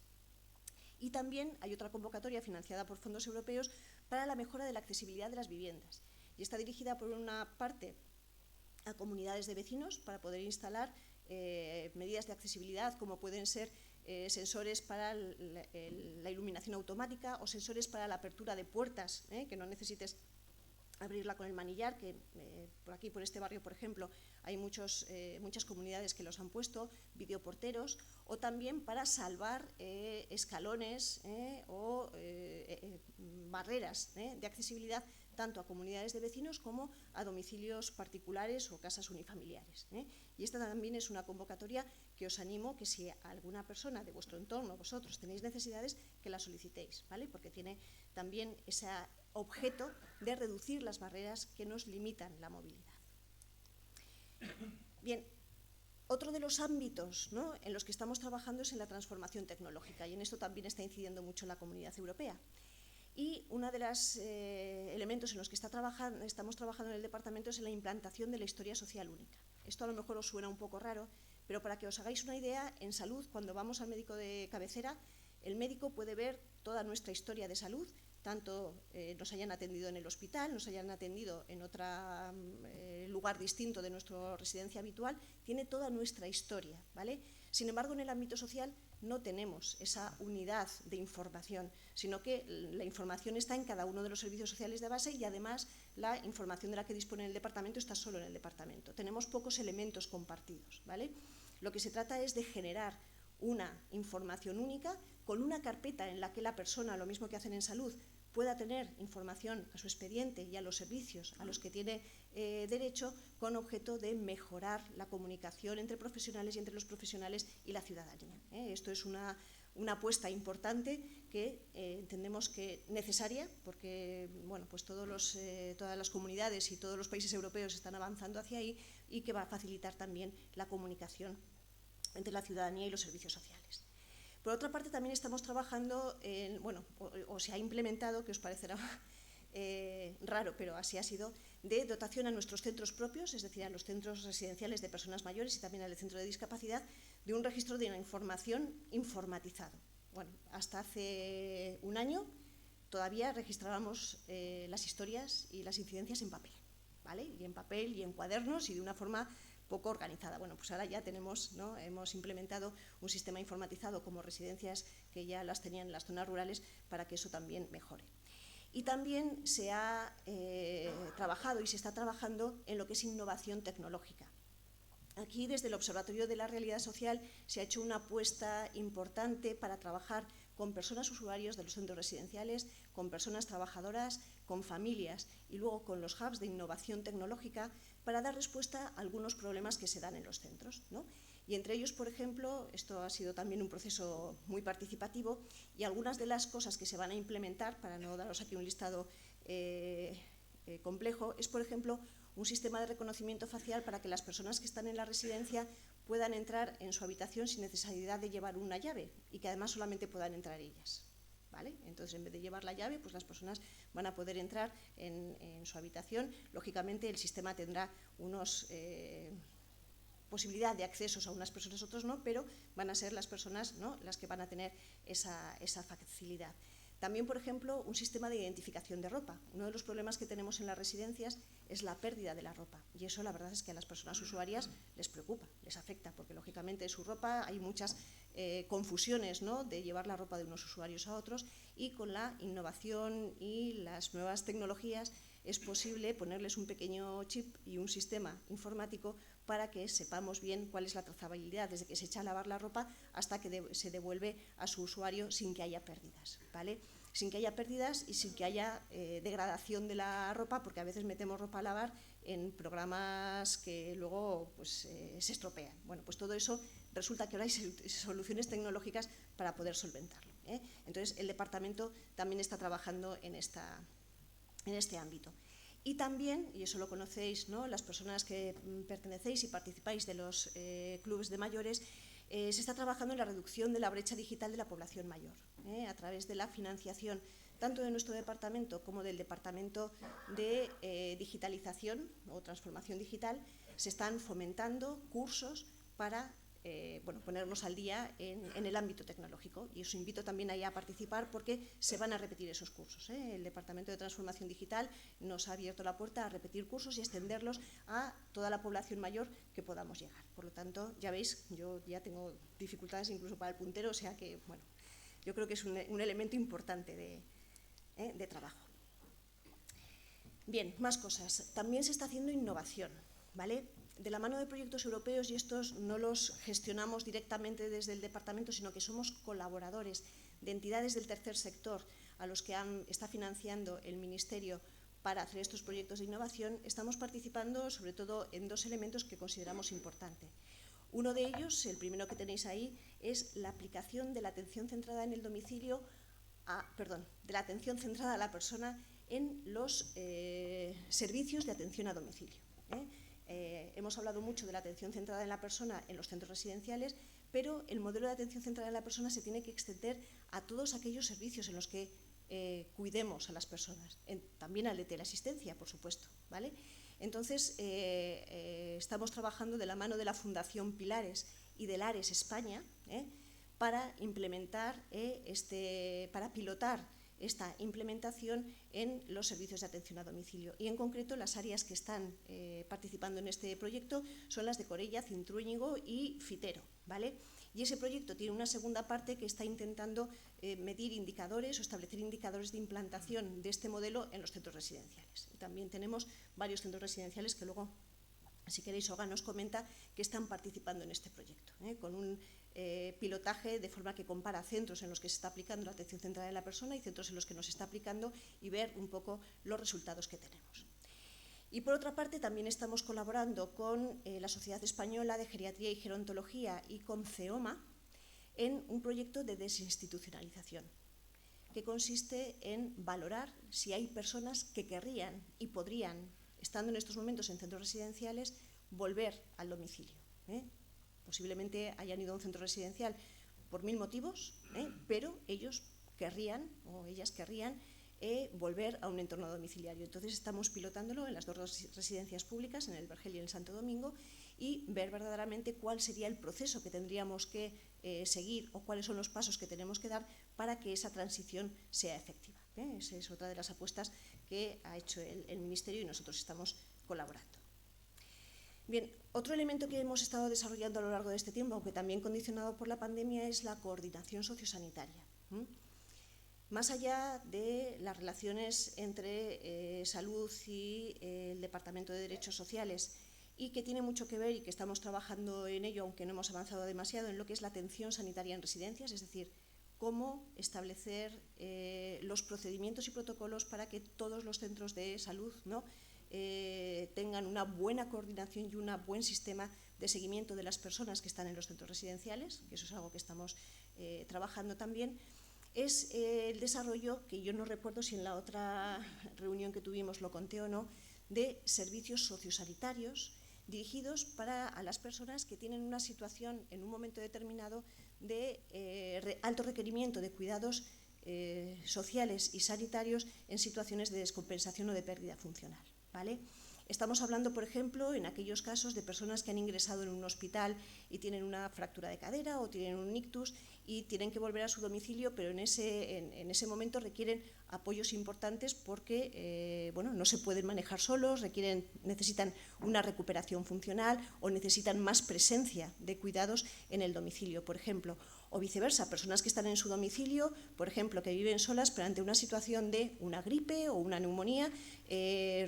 Y también hay otra convocatoria financiada por fondos europeos para la mejora de la accesibilidad de las viviendas. Y está dirigida, por una parte, a comunidades de vecinos para poder instalar medidas de accesibilidad, como pueden ser sensores para la iluminación automática o sensores para la apertura de puertas, que no necesites abrirla con el manillar, que por aquí, por este barrio, por ejemplo, hay muchas comunidades que los han puesto, videoporteros, o también para salvar escalones o barreras de accesibilidad tanto a comunidades de vecinos como a domicilios particulares o casas unifamiliares. Y esta también es una convocatoria que os animo que si alguna persona de vuestro entorno, vosotros, tenéis necesidades, que la solicitéis, ¿vale? Porque tiene también ese objeto de reducir las barreras que nos limitan la movilidad. Bien, otro de los ámbitos, ¿no?, en los que estamos trabajando es en la transformación tecnológica, y en esto también está incidiendo mucho la Comunidad Europea. Y uno de los elementos en los que estamos trabajando en el departamento es en la implantación de la historia social única. Esto a lo mejor os suena un poco raro, pero para que os hagáis una idea, en salud, cuando vamos al médico de cabecera, el médico puede ver toda nuestra historia de salud, tanto nos hayan atendido en el hospital, nos hayan atendido en otro lugar distinto de nuestra residencia habitual, tiene toda nuestra historia, ¿vale? Sin embargo, en el ámbito social no tenemos esa unidad de información, sino que la información está en cada uno de los servicios sociales de base y además la información de la que dispone el departamento está solo en el departamento. Tenemos pocos elementos compartidos, ¿vale? Lo que se trata es de generar una información única con una carpeta en la que la persona, lo mismo que hacen en salud, pueda tener información a su expediente y a los servicios a los que tiene derecho, con objeto de mejorar la comunicación entre profesionales y entre los profesionales y la ciudadanía. Esto es una apuesta importante que entendemos que necesaria, porque bueno, pues todas las comunidades y todos los países europeos están avanzando hacia ahí, y que va a facilitar también la comunicación entre la ciudadanía y los servicios sociales. Por otra parte, también estamos trabajando en, bueno, o se ha implementado, que os parecerá raro, pero así ha sido, de dotación a nuestros centros propios, es decir, a los centros residenciales de personas mayores y también al centro de discapacidad, de un registro de la información informatizado. Bueno, hasta hace un año todavía registrábamos las historias y las incidencias en papel, ¿vale? Y en papel y en cuadernos y de una forma poco organizada. Bueno, pues ahora ya tenemos, ¿no? Hemos implementado un sistema informatizado como residencias que ya las tenían en las zonas rurales para que eso también mejore. Y también se ha trabajado y se está trabajando en lo que es innovación tecnológica. Aquí, desde el Observatorio de la Realidad Social, se ha hecho una apuesta importante para trabajar con personas usuarios de los centros residenciales, con personas trabajadoras, con familias y luego con los hubs de innovación tecnológica para dar respuesta a algunos problemas que se dan en los centros, ¿no? Y entre ellos, por ejemplo, esto ha sido también un proceso muy participativo, y algunas de las cosas que se van a implementar, para no daros aquí un listado complejo, es, por ejemplo, un sistema de reconocimiento facial para que las personas que están en la residencia puedan entrar en su habitación sin necesidad de llevar una llave y que además solamente puedan entrar ellas, ¿vale? Entonces, en vez de llevar la llave, pues las personas van a poder entrar en su habitación. Lógicamente, el sistema tendrá unos posibilidad de accesos a unas personas, a otros no, pero van a ser las personas, ¿no?, las que van a tener esa facilidad. También, por ejemplo, un sistema de identificación de ropa. Uno de los problemas que tenemos en las residencias es la pérdida de la ropa, y eso la verdad es que a las personas usuarias les preocupa, les afecta, porque lógicamente su ropa, hay muchas confusiones, ¿no?, de llevar la ropa de unos usuarios a otros, y con la innovación y las nuevas tecnologías es posible ponerles un pequeño chip y un sistema informático para que sepamos bien cuál es la trazabilidad desde que se echa a lavar la ropa hasta que se devuelve a su usuario sin que haya pérdidas, ¿vale? Sin que haya pérdidas y sin que haya degradación de la ropa, porque a veces metemos ropa a lavar en programas que luego pues, se estropean. Bueno, pues todo eso resulta que ahora hay soluciones tecnológicas para poder solventarlo, ¿eh? Entonces, el departamento también está trabajando en este ámbito. Y también, y eso lo conocéis, ¿no?, las personas que pertenecéis y participáis de los clubes de mayores, se está trabajando en la reducción de la brecha digital de la población mayor, a través de la financiación tanto de nuestro departamento como del departamento de digitalización o transformación digital. Se están fomentando cursos para ponernos al día en el ámbito tecnológico, y os invito también ahí a participar porque se van a repetir esos cursos, ¿eh? El Departamento de Transformación Digital nos ha abierto la puerta a repetir cursos y extenderlos a toda la población mayor que podamos llegar. Por lo tanto, ya veis, yo ya tengo dificultades incluso para el puntero, o sea que, bueno, yo creo que es un elemento importante de trabajo. Bien, más cosas. También se está haciendo innovación, ¿vale? De la mano de proyectos europeos, y estos no los gestionamos directamente desde el departamento, sino que somos colaboradores de entidades del tercer sector a los que está financiando el Ministerio para hacer estos proyectos de innovación. Estamos participando sobre todo en dos elementos que consideramos importantes. Uno de ellos, el primero que tenéis ahí, es la aplicación de la atención centrada en el domicilio, de la atención centrada a la persona en los servicios de atención a domicilio, ¿eh? Hemos hablado mucho de la atención centrada en la persona en los centros residenciales, pero el modelo de atención centrada en la persona se tiene que extender a todos aquellos servicios en los que cuidemos a las personas, también al de teleasistencia, por supuesto, ¿vale? Entonces, estamos trabajando de la mano de la Fundación Pilares y del ARES España para implementar, para pilotar esta implementación en los servicios de atención a domicilio. Y en concreto, las áreas que están participando en este proyecto son las de Corella, Cintruénigo y Fitero, ¿vale? Y ese proyecto tiene una segunda parte que está intentando medir indicadores o establecer indicadores de implantación de este modelo en los centros residenciales. Y también tenemos varios centros residenciales que luego, si queréis, Olga nos comenta que están participando en este proyecto, con un pilotaje de forma que compara centros en los que se está aplicando la atención centrada en la persona y centros en los que no se está aplicando y ver un poco los resultados que tenemos. Y por otra parte, también estamos colaborando con la Sociedad Española de Geriatría y Gerontología y con CEOMA en un proyecto de desinstitucionalización que consiste en valorar si hay personas que querrían y podrían, estando en estos momentos en centros residenciales, volver al domicilio. Posiblemente hayan ido a un centro residencial por 1000 motivos, pero ellos querrían o ellas querrían volver a un entorno domiciliario. Entonces estamos pilotándolo en las dos residencias públicas, en el Vergel y en el Santo Domingo, y ver verdaderamente cuál sería el proceso que tendríamos que seguir o cuáles son los pasos que tenemos que dar para que esa transición sea efectiva. Esa es otra de las apuestas que ha hecho el Ministerio y nosotros estamos colaborando. Bien, otro elemento que hemos estado desarrollando a lo largo de este tiempo, aunque también condicionado por la pandemia, es la coordinación sociosanitaria. Más allá de las relaciones entre salud y el Departamento de Derechos Sociales, y que tiene mucho que ver y que estamos trabajando en ello, aunque no hemos avanzado demasiado, en lo que es la atención sanitaria en residencias, es decir, cómo establecer los procedimientos y protocolos para que todos los centros de salud tengan una buena coordinación y un buen sistema de seguimiento de las personas que están en los centros residenciales, que eso es algo que estamos trabajando también. Es el desarrollo, que yo no recuerdo si en la otra reunión que tuvimos lo conté o no, de servicios sociosanitarios dirigidos a las personas que tienen una situación en un momento determinado de alto requerimiento de cuidados sociales y sanitarios en situaciones de descompensación o de pérdida funcional, ¿vale? Estamos hablando, por ejemplo, en aquellos casos de personas que han ingresado en un hospital y tienen una fractura de cadera o tienen un ictus y tienen que volver a su domicilio, pero en ese momento requieren apoyos importantes porque no se pueden manejar solos, necesitan una recuperación funcional o necesitan más presencia de cuidados en el domicilio, por ejemplo. O viceversa, personas que están en su domicilio, por ejemplo, que viven solas, pero ante una situación de una gripe o una neumonía,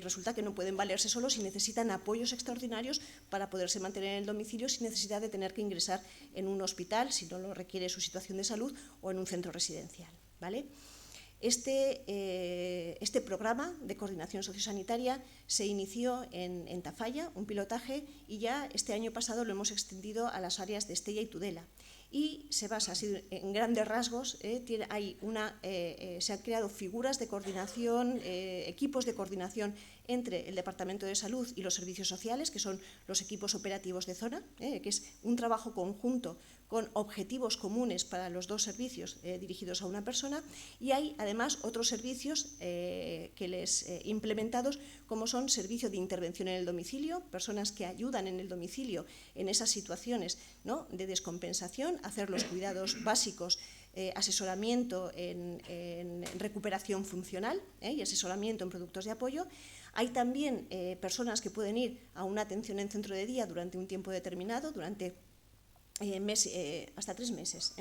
resulta que no pueden valerse solos y necesitan apoyos extraordinarios para poderse mantener en el domicilio sin necesidad de tener que ingresar en un hospital, si no lo requiere su situación de salud, o en un centro residencial, ¿vale? Este programa de coordinación sociosanitaria se inició en Tafalla, un pilotaje, y ya este año pasado lo hemos extendido a las áreas de Estella y Tudela. Y se basa así, en grandes rasgos, se han creado figuras de coordinación, equipos de coordinación entre el Departamento de Salud y los servicios sociales, que son los equipos operativos de zona, que es un trabajo conjunto con objetivos comunes para los dos servicios dirigidos a una persona, y hay además otros servicios implementados, como son servicio de intervención en el domicilio, personas que ayudan en el domicilio en esas situaciones, ¿no?, de descompensación, hacer los cuidados básicos, asesoramiento en recuperación funcional y asesoramiento en productos de apoyo. Hay también personas que pueden ir a una atención en centro de día durante un tiempo determinado, durante hasta 3 meses,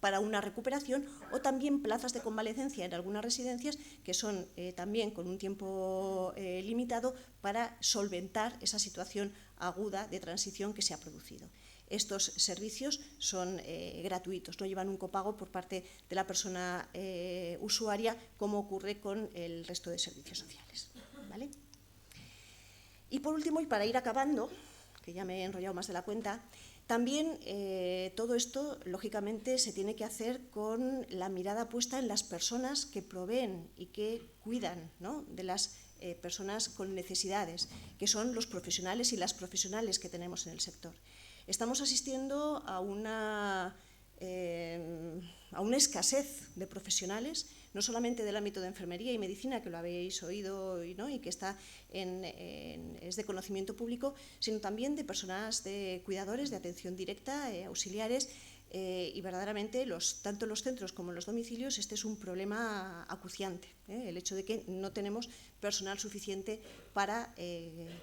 para una recuperación, o también plazas de convalecencia en algunas residencias que son también con un tiempo limitado para solventar esa situación aguda de transición que se ha producido. Estos servicios son gratuitos, no llevan un copago por parte de la persona usuaria, como ocurre con el resto de servicios sociales, ¿vale? Y por último, y para ir acabando, que ya me he enrollado más de la cuenta, también todo esto, lógicamente, se tiene que hacer con la mirada puesta en las personas que proveen y que cuidan, ¿no?, de las personas con necesidades, que son los profesionales y las profesionales que tenemos en el sector. Estamos asistiendo a una escasez de profesionales, no solamente del ámbito de enfermería y medicina, que lo habéis oído, ¿no? Y que es de conocimiento público, sino también de personas de cuidadores, de atención directa, auxiliares, y verdaderamente tanto los centros como los domicilios este es un problema acuciante, el hecho de que no tenemos personal suficiente para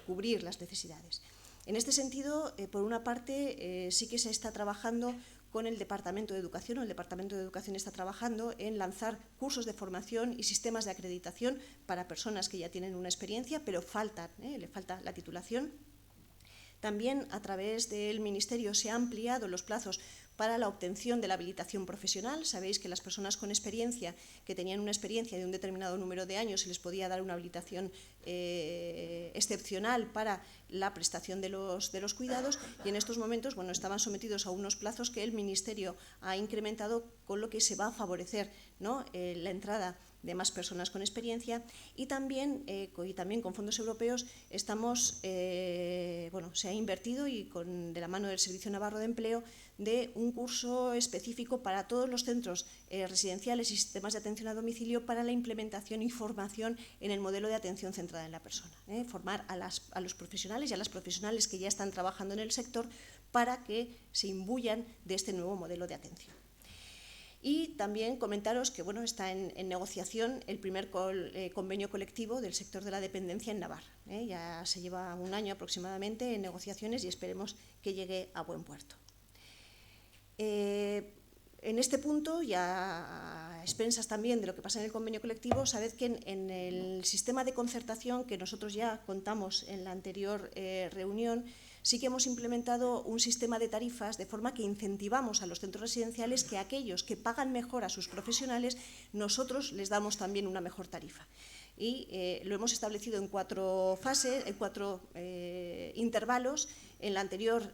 cubrir las necesidades. En este sentido, por una parte, sí que se está trabajando con el Departamento de Educación, o el Departamento de Educación está trabajando en lanzar cursos de formación y sistemas de acreditación para personas que ya tienen una experiencia, pero le falta la titulación. También, a través del Ministerio, se han ampliado los plazos para la obtención de la habilitación profesional. Sabéis que las personas con experiencia, que tenían una experiencia de un determinado número de años, se les podía dar una habilitación excepcional para la prestación de los cuidados, y en estos momentos estaban sometidos a unos plazos que el Ministerio ha incrementado, con lo que se va a favorecer, ¿no?, la entrada de más personas con experiencia, y también con fondos europeos se ha invertido, y de la mano del Servicio Navarro de Empleo, de un curso específico para todos los centros residenciales y sistemas de atención a domicilio para la implementación y formación en el modelo de atención centrada en la persona. Formar a los profesionales y a las profesionales que ya están trabajando en el sector para que se imbuyan de este nuevo modelo de atención. Y también comentaros que está en negociación el primer convenio colectivo del sector de la dependencia en Navarra. Ya se lleva un año aproximadamente en negociaciones y esperemos que llegue a buen puerto. En este punto, ya a expensas también de lo que pasa en el convenio colectivo, sabed que en el sistema de concertación que nosotros ya contamos en la anterior reunión, sí que hemos implementado un sistema de tarifas de forma que incentivamos a los centros residenciales que aquellos que pagan mejor a sus profesionales, nosotros les damos también una mejor tarifa. Y lo hemos establecido en 4 fases, en 4 intervalos. En la anterior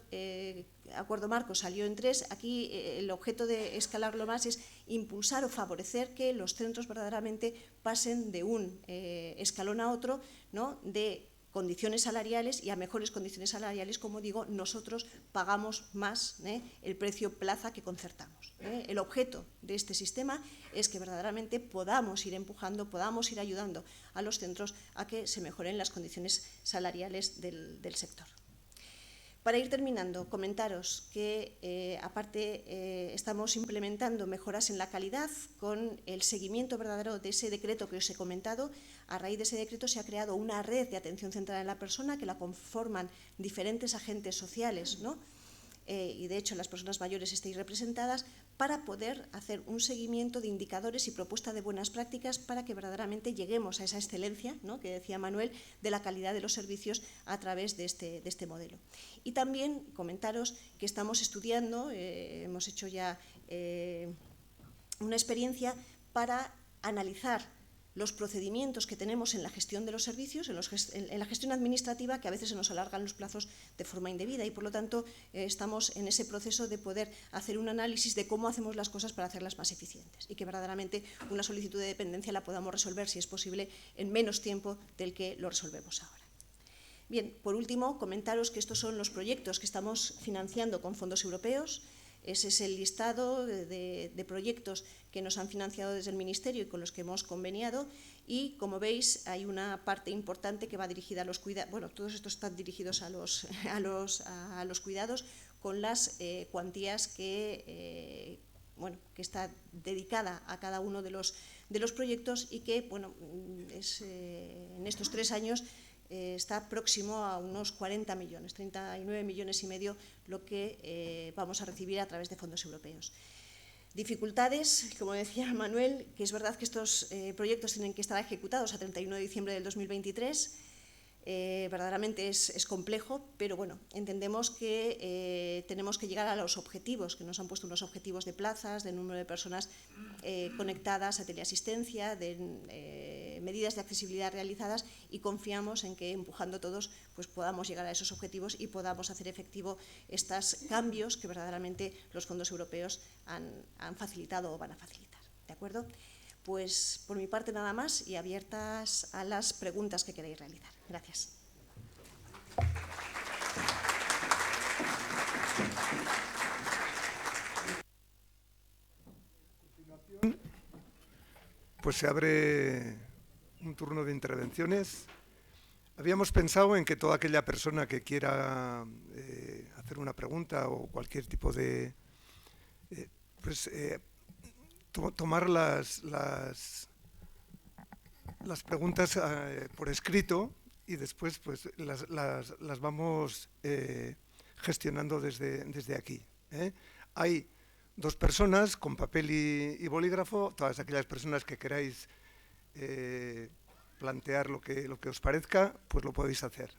acuerdo marco salió en 3. Aquí el objeto de escalarlo más es impulsar o favorecer que los centros verdaderamente pasen de un escalón a otro, ¿no?, de condiciones salariales, y a mejores condiciones salariales, como digo, nosotros pagamos más el precio plaza que concertamos. El objeto de este sistema es que verdaderamente podamos ir empujando, podamos ir ayudando a los centros a que se mejoren las condiciones salariales del sector. Para ir terminando, comentaros que aparte estamos implementando mejoras en la calidad con el seguimiento verdadero de ese decreto que os he comentado. A raíz de ese decreto se ha creado una red de atención centrada en la persona que la conforman diferentes agentes sociales, ¿no?, y de hecho las personas mayores estáis representadas, para poder hacer un seguimiento de indicadores y propuesta de buenas prácticas para que verdaderamente lleguemos a esa excelencia, ¿no?, que decía Manuel, de la calidad de los servicios a través de este modelo. Y también comentaros que estamos estudiando, hemos hecho ya una experiencia para analizar los procedimientos que tenemos en la gestión de los servicios, en la gestión administrativa, que a veces se nos alargan los plazos de forma indebida, y por lo tanto estamos en ese proceso de poder hacer un análisis de cómo hacemos las cosas para hacerlas más eficientes, y que verdaderamente una solicitud de dependencia la podamos resolver, si es posible, en menos tiempo del que lo resolvemos ahora. Bien, por último, comentaros que estos son los proyectos que estamos financiando con fondos europeos. Ese es el listado de proyectos que nos han financiado desde el Ministerio y con los que hemos conveniado, y como veis hay una parte importante que va dirigida a los cuidados. Todos estos están dirigidos a los cuidados, con las cuantías que está dedicada a cada uno de los proyectos, y que en estos 3 años está próximo a unos 40 millones, 39 millones y medio, lo que vamos a recibir a través de fondos europeos. Dificultades, como decía Manuel, que es verdad que estos proyectos tienen que estar ejecutados a 31 de diciembre del 2023, verdaderamente es complejo, pero entendemos que tenemos que llegar a los objetivos, que nos han puesto unos objetivos de plazas, de número de personas conectadas a teleasistencia, de medidas de accesibilidad realizadas, y confiamos en que empujando todos podamos llegar a esos objetivos y podamos hacer efectivo estos cambios que verdaderamente los fondos europeos han facilitado o van a facilitar. ¿De acuerdo? Pues por mi parte nada más, y abiertas a las preguntas que queráis realizar. Gracias. pues se abre un turno de intervenciones. Habíamos pensado en que toda aquella persona que quiera hacer una pregunta o cualquier tipo de... tomar las preguntas por escrito y después pues las vamos gestionando desde aquí. Hay 2 personas con papel y bolígrafo. Todas aquellas personas que queráis plantear lo que os parezca, pues lo podéis hacer.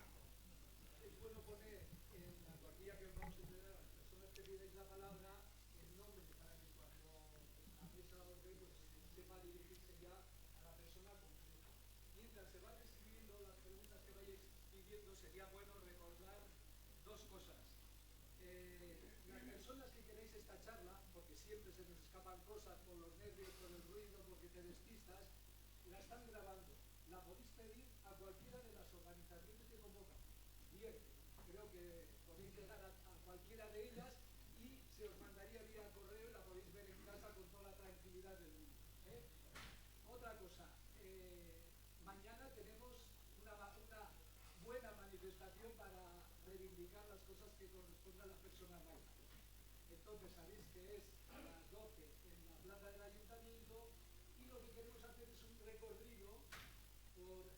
Es bueno poner en la cuartilla que os vamos a entregar a las personas que pidáis la palabra el nombre para que cuando la mesa os dé, pues sepa dirigirse ya a la persona concreta. Mientras se van recibiendo las preguntas que vayáis pidiendo, sería bueno recordar 2 cosas. Las personas que queréis esta charla, porque siempre se nos escapan cosas por los nervios, por el ruido, porque te despistas, la están grabando. La podéis pedir a cualquiera de las organizaciones que convocan. Bien, creo que podéis llegar a cualquiera de ellas y se os mandaría vía correo y la podéis ver en casa con toda la tranquilidad del mundo. Otra cosa, mañana tenemos una buena manifestación para reivindicar las cosas que corresponden a las personas mayores. Entonces sabéis que es a las 12 en la plaza del ayuntamiento y lo que queremos hacer es un recorrido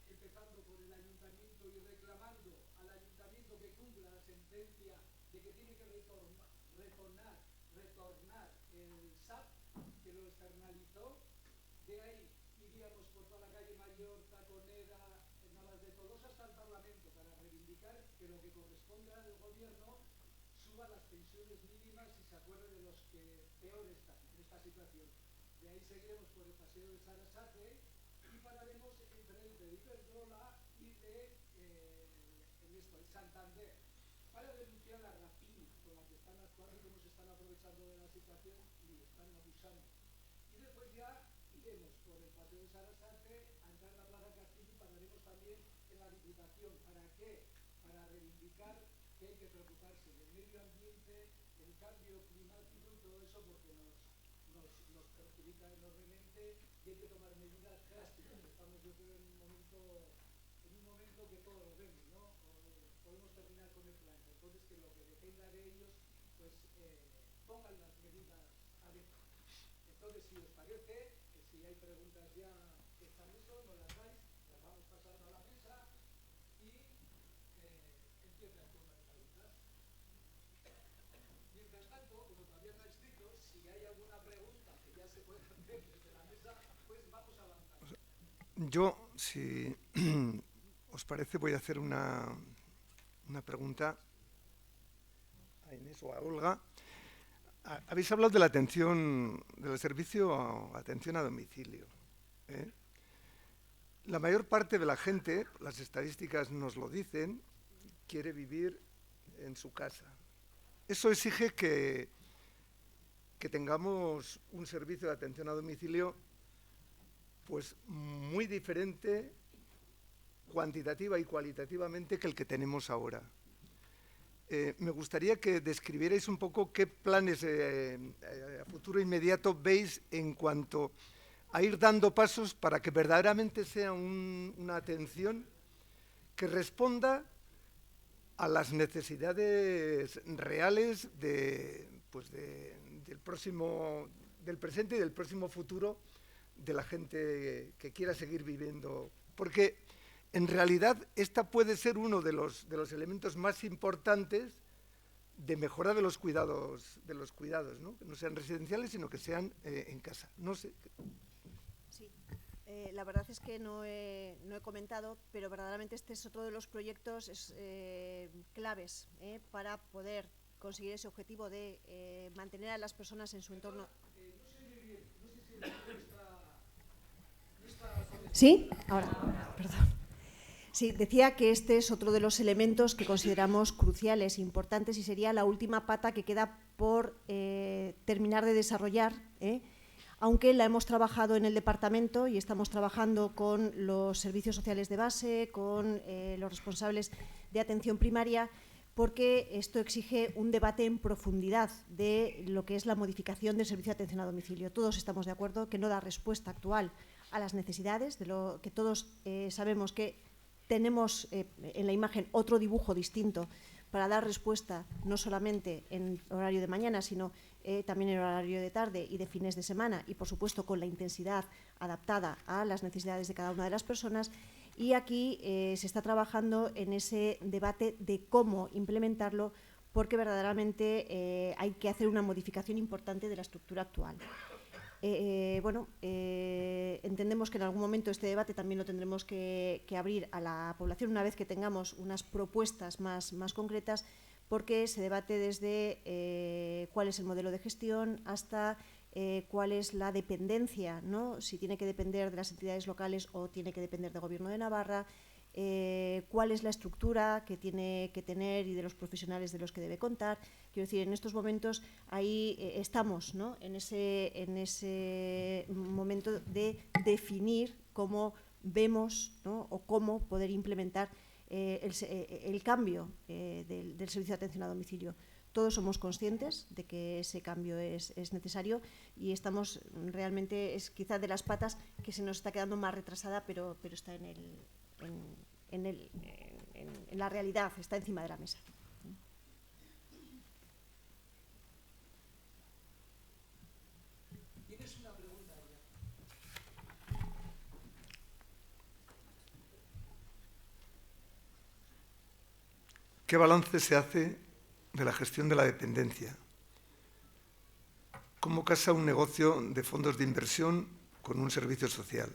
empezando por el ayuntamiento y reclamando al ayuntamiento que cumpla la sentencia de que tiene que retornar el SAP que lo externalizó. De ahí iríamos por toda la calle Mayor, Taconera, Navas de Tolosa hasta el Parlamento para reivindicar que lo que corresponde al gobierno suba las pensiones mínimas y se acuerde de los que peor están en esta situación. De ahí seguiremos por el paseo de Sarasate y pararemos entre el de Iberdrola y el Santander para denunciar la rapiña con la que están actuando y cómo se están aprovechando de la situación y están abusando. Y después ya iremos por el paseo de Sarasate a entrar en la Plaza Castillo y pararemos también en la Diputación. ¿Para qué? Para reivindicar que hay que preocuparse del medio ambiente, del cambio climático y todo eso porque nos perjudica enormemente y hay que tomar medidas drásticas. Estamos yo creo en un momento que todos lo vemos, ¿no? Podemos terminar con el planeta. Entonces que lo que dependa de ellos pues pongan las medidas adecuadas. Entonces si os parece, que si hay preguntas ya que están eso, no las dais, las vamos pasando a la mesa y empiezan con las preguntas. Mientras tanto, como todavía no ha escrito, si hay alguna pregunta que ya se puede hacer desde la mesa, pues vamos a avanzar. Yo, si os parece, voy a hacer una pregunta a Inés o a Olga. Habéis hablado de la atención, del servicio atención a domicilio. La mayor parte de la gente, las estadísticas nos lo dicen, quiere vivir en su casa. Eso exige que tengamos un servicio de atención a domicilio pues muy diferente cuantitativa y cualitativamente que el que tenemos ahora. Me gustaría que describierais un poco qué planes a futuro inmediato veis en cuanto a ir dando pasos para que verdaderamente sea una atención que responda a las necesidades reales del presente y del próximo futuro de la gente que quiera seguir viviendo. Porque en realidad esta puede ser uno de los elementos más importantes de mejora de los cuidados, ¿no? Que no sean residenciales, sino que sean en casa. No sé. Sí, la verdad es que no he comentado, pero verdaderamente este es otro de los proyectos claves para poder conseguir ese objetivo de mantener a las personas en su entorno. ¿Sí? Ahora, perdón. Sí, decía que este es otro de los elementos que consideramos cruciales, importantes, y sería la última pata que queda por terminar de desarrollar, aunque la hemos trabajado en el departamento y estamos trabajando con los servicios sociales de base, con los responsables de atención primaria, porque esto exige un debate en profundidad de lo que es la modificación del servicio de atención a domicilio. Todos estamos de acuerdo que no da respuesta actual a las necesidades, de lo que todos sabemos que tenemos en la imagen otro dibujo distinto para dar respuesta no solamente en horario de mañana, sino también en horario de tarde y de fines de semana, y por supuesto con la intensidad adaptada a las necesidades de cada una de las personas. Y aquí se está trabajando en ese debate de cómo implementarlo, porque verdaderamente hay que hacer una modificación importante de la estructura actual. Entendemos que en algún momento este debate también lo tendremos que abrir a la población una vez que tengamos unas propuestas más concretas, porque se debate desde cuál es el modelo de gestión hasta cuál es la dependencia, ¿no? Si tiene que depender de las entidades locales o tiene que depender del Gobierno de Navarra, cuál es la estructura que tiene que tener y de los profesionales de los que debe contar. Quiero decir, en estos momentos ahí estamos, ¿no? en ese momento de definir cómo vemos, ¿no? o cómo poder implementar el cambio del servicio de atención a domicilio. Todos somos conscientes de que ese cambio es necesario y estamos realmente, es quizá de las patas que se nos está quedando más retrasada, pero está en la realidad, está encima de la mesa. ¿Tienes una pregunta? ¿Qué balance se hace de la gestión de la dependencia? ¿Cómo casa un negocio de fondos de inversión con un servicio social?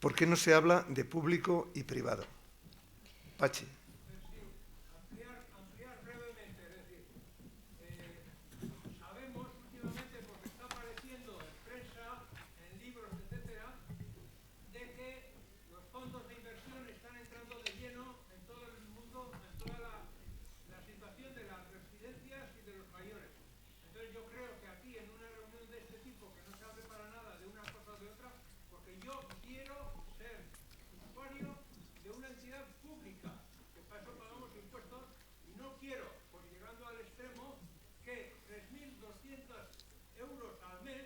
¿Por qué no se habla de público y privado? Pachi. Ampliar brevemente, es decir, sabemos últimamente, porque está apareciendo en prensa, en libros, etcétera, de que los fondos de inversión están entrando de lleno en todo el mundo, en toda la situación de las residencias y de los mayores. Entonces yo creo que aquí en una reunión de este tipo, que no se hable para nada de una cosa o de otra, porque yo quiero ser usuario de una entidad pública, que para eso pagamos impuestos, y no quiero, pues llegando al extremo, que 3.200 euros al mes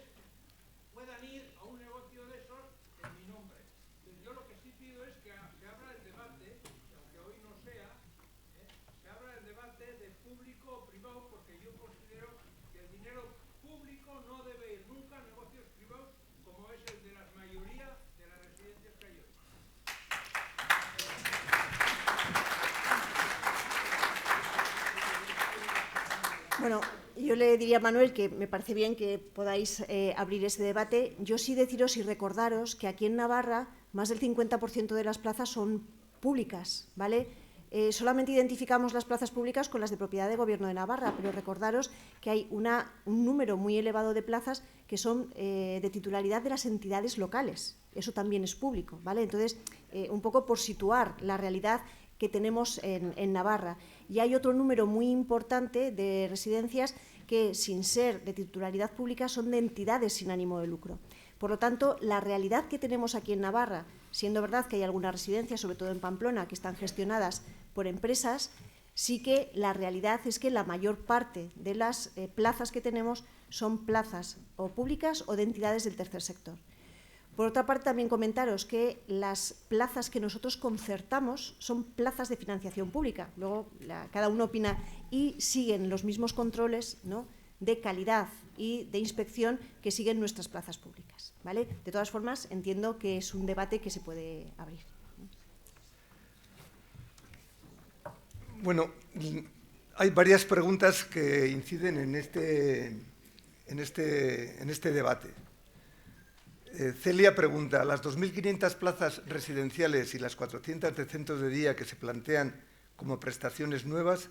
puedan ir a un negocio de esos en mi nombre. Entonces yo lo que sí pido es que se abra el debate, aunque hoy no sea, se abra el debate de público o privado, porque yo considero que el dinero público no debe ir nunca a negocios privados, como es el de la mayoría de las residencias que hay hoy. Bueno, yo le diría a Manuel que me parece bien que podáis abrir ese debate. Yo sí deciros y recordaros que aquí en Navarra más del 50% de las plazas son públicas, ¿vale? Solamente identificamos las plazas públicas con las de propiedad del Gobierno de Navarra, pero recordaros que hay un número muy elevado de plazas que son de titularidad de las entidades locales. Eso también es público, ¿vale? Entonces, un poco por situar la realidad que tenemos en Navarra. Y hay otro número muy importante de residencias que, sin ser de titularidad pública, son de entidades sin ánimo de lucro. Por lo tanto, la realidad que tenemos aquí en Navarra, siendo verdad que hay algunas residencias, sobre todo en Pamplona, que están gestionadas por empresas, sí que la realidad es que la mayor parte de las plazas que tenemos son plazas o públicas o de entidades del tercer sector. Por otra parte, también comentaros que las plazas que nosotros concertamos son plazas de financiación pública. Luego, cada uno opina y siguen los mismos controles, ¿no?, de calidad y de inspección que siguen nuestras plazas públicas, ¿vale? De todas formas, entiendo que es un debate que se puede abrir. Bueno, hay varias preguntas que inciden en este debate. Celia pregunta, ¿las 2.500 plazas residenciales y las 400 de centros de día que se plantean como prestaciones nuevas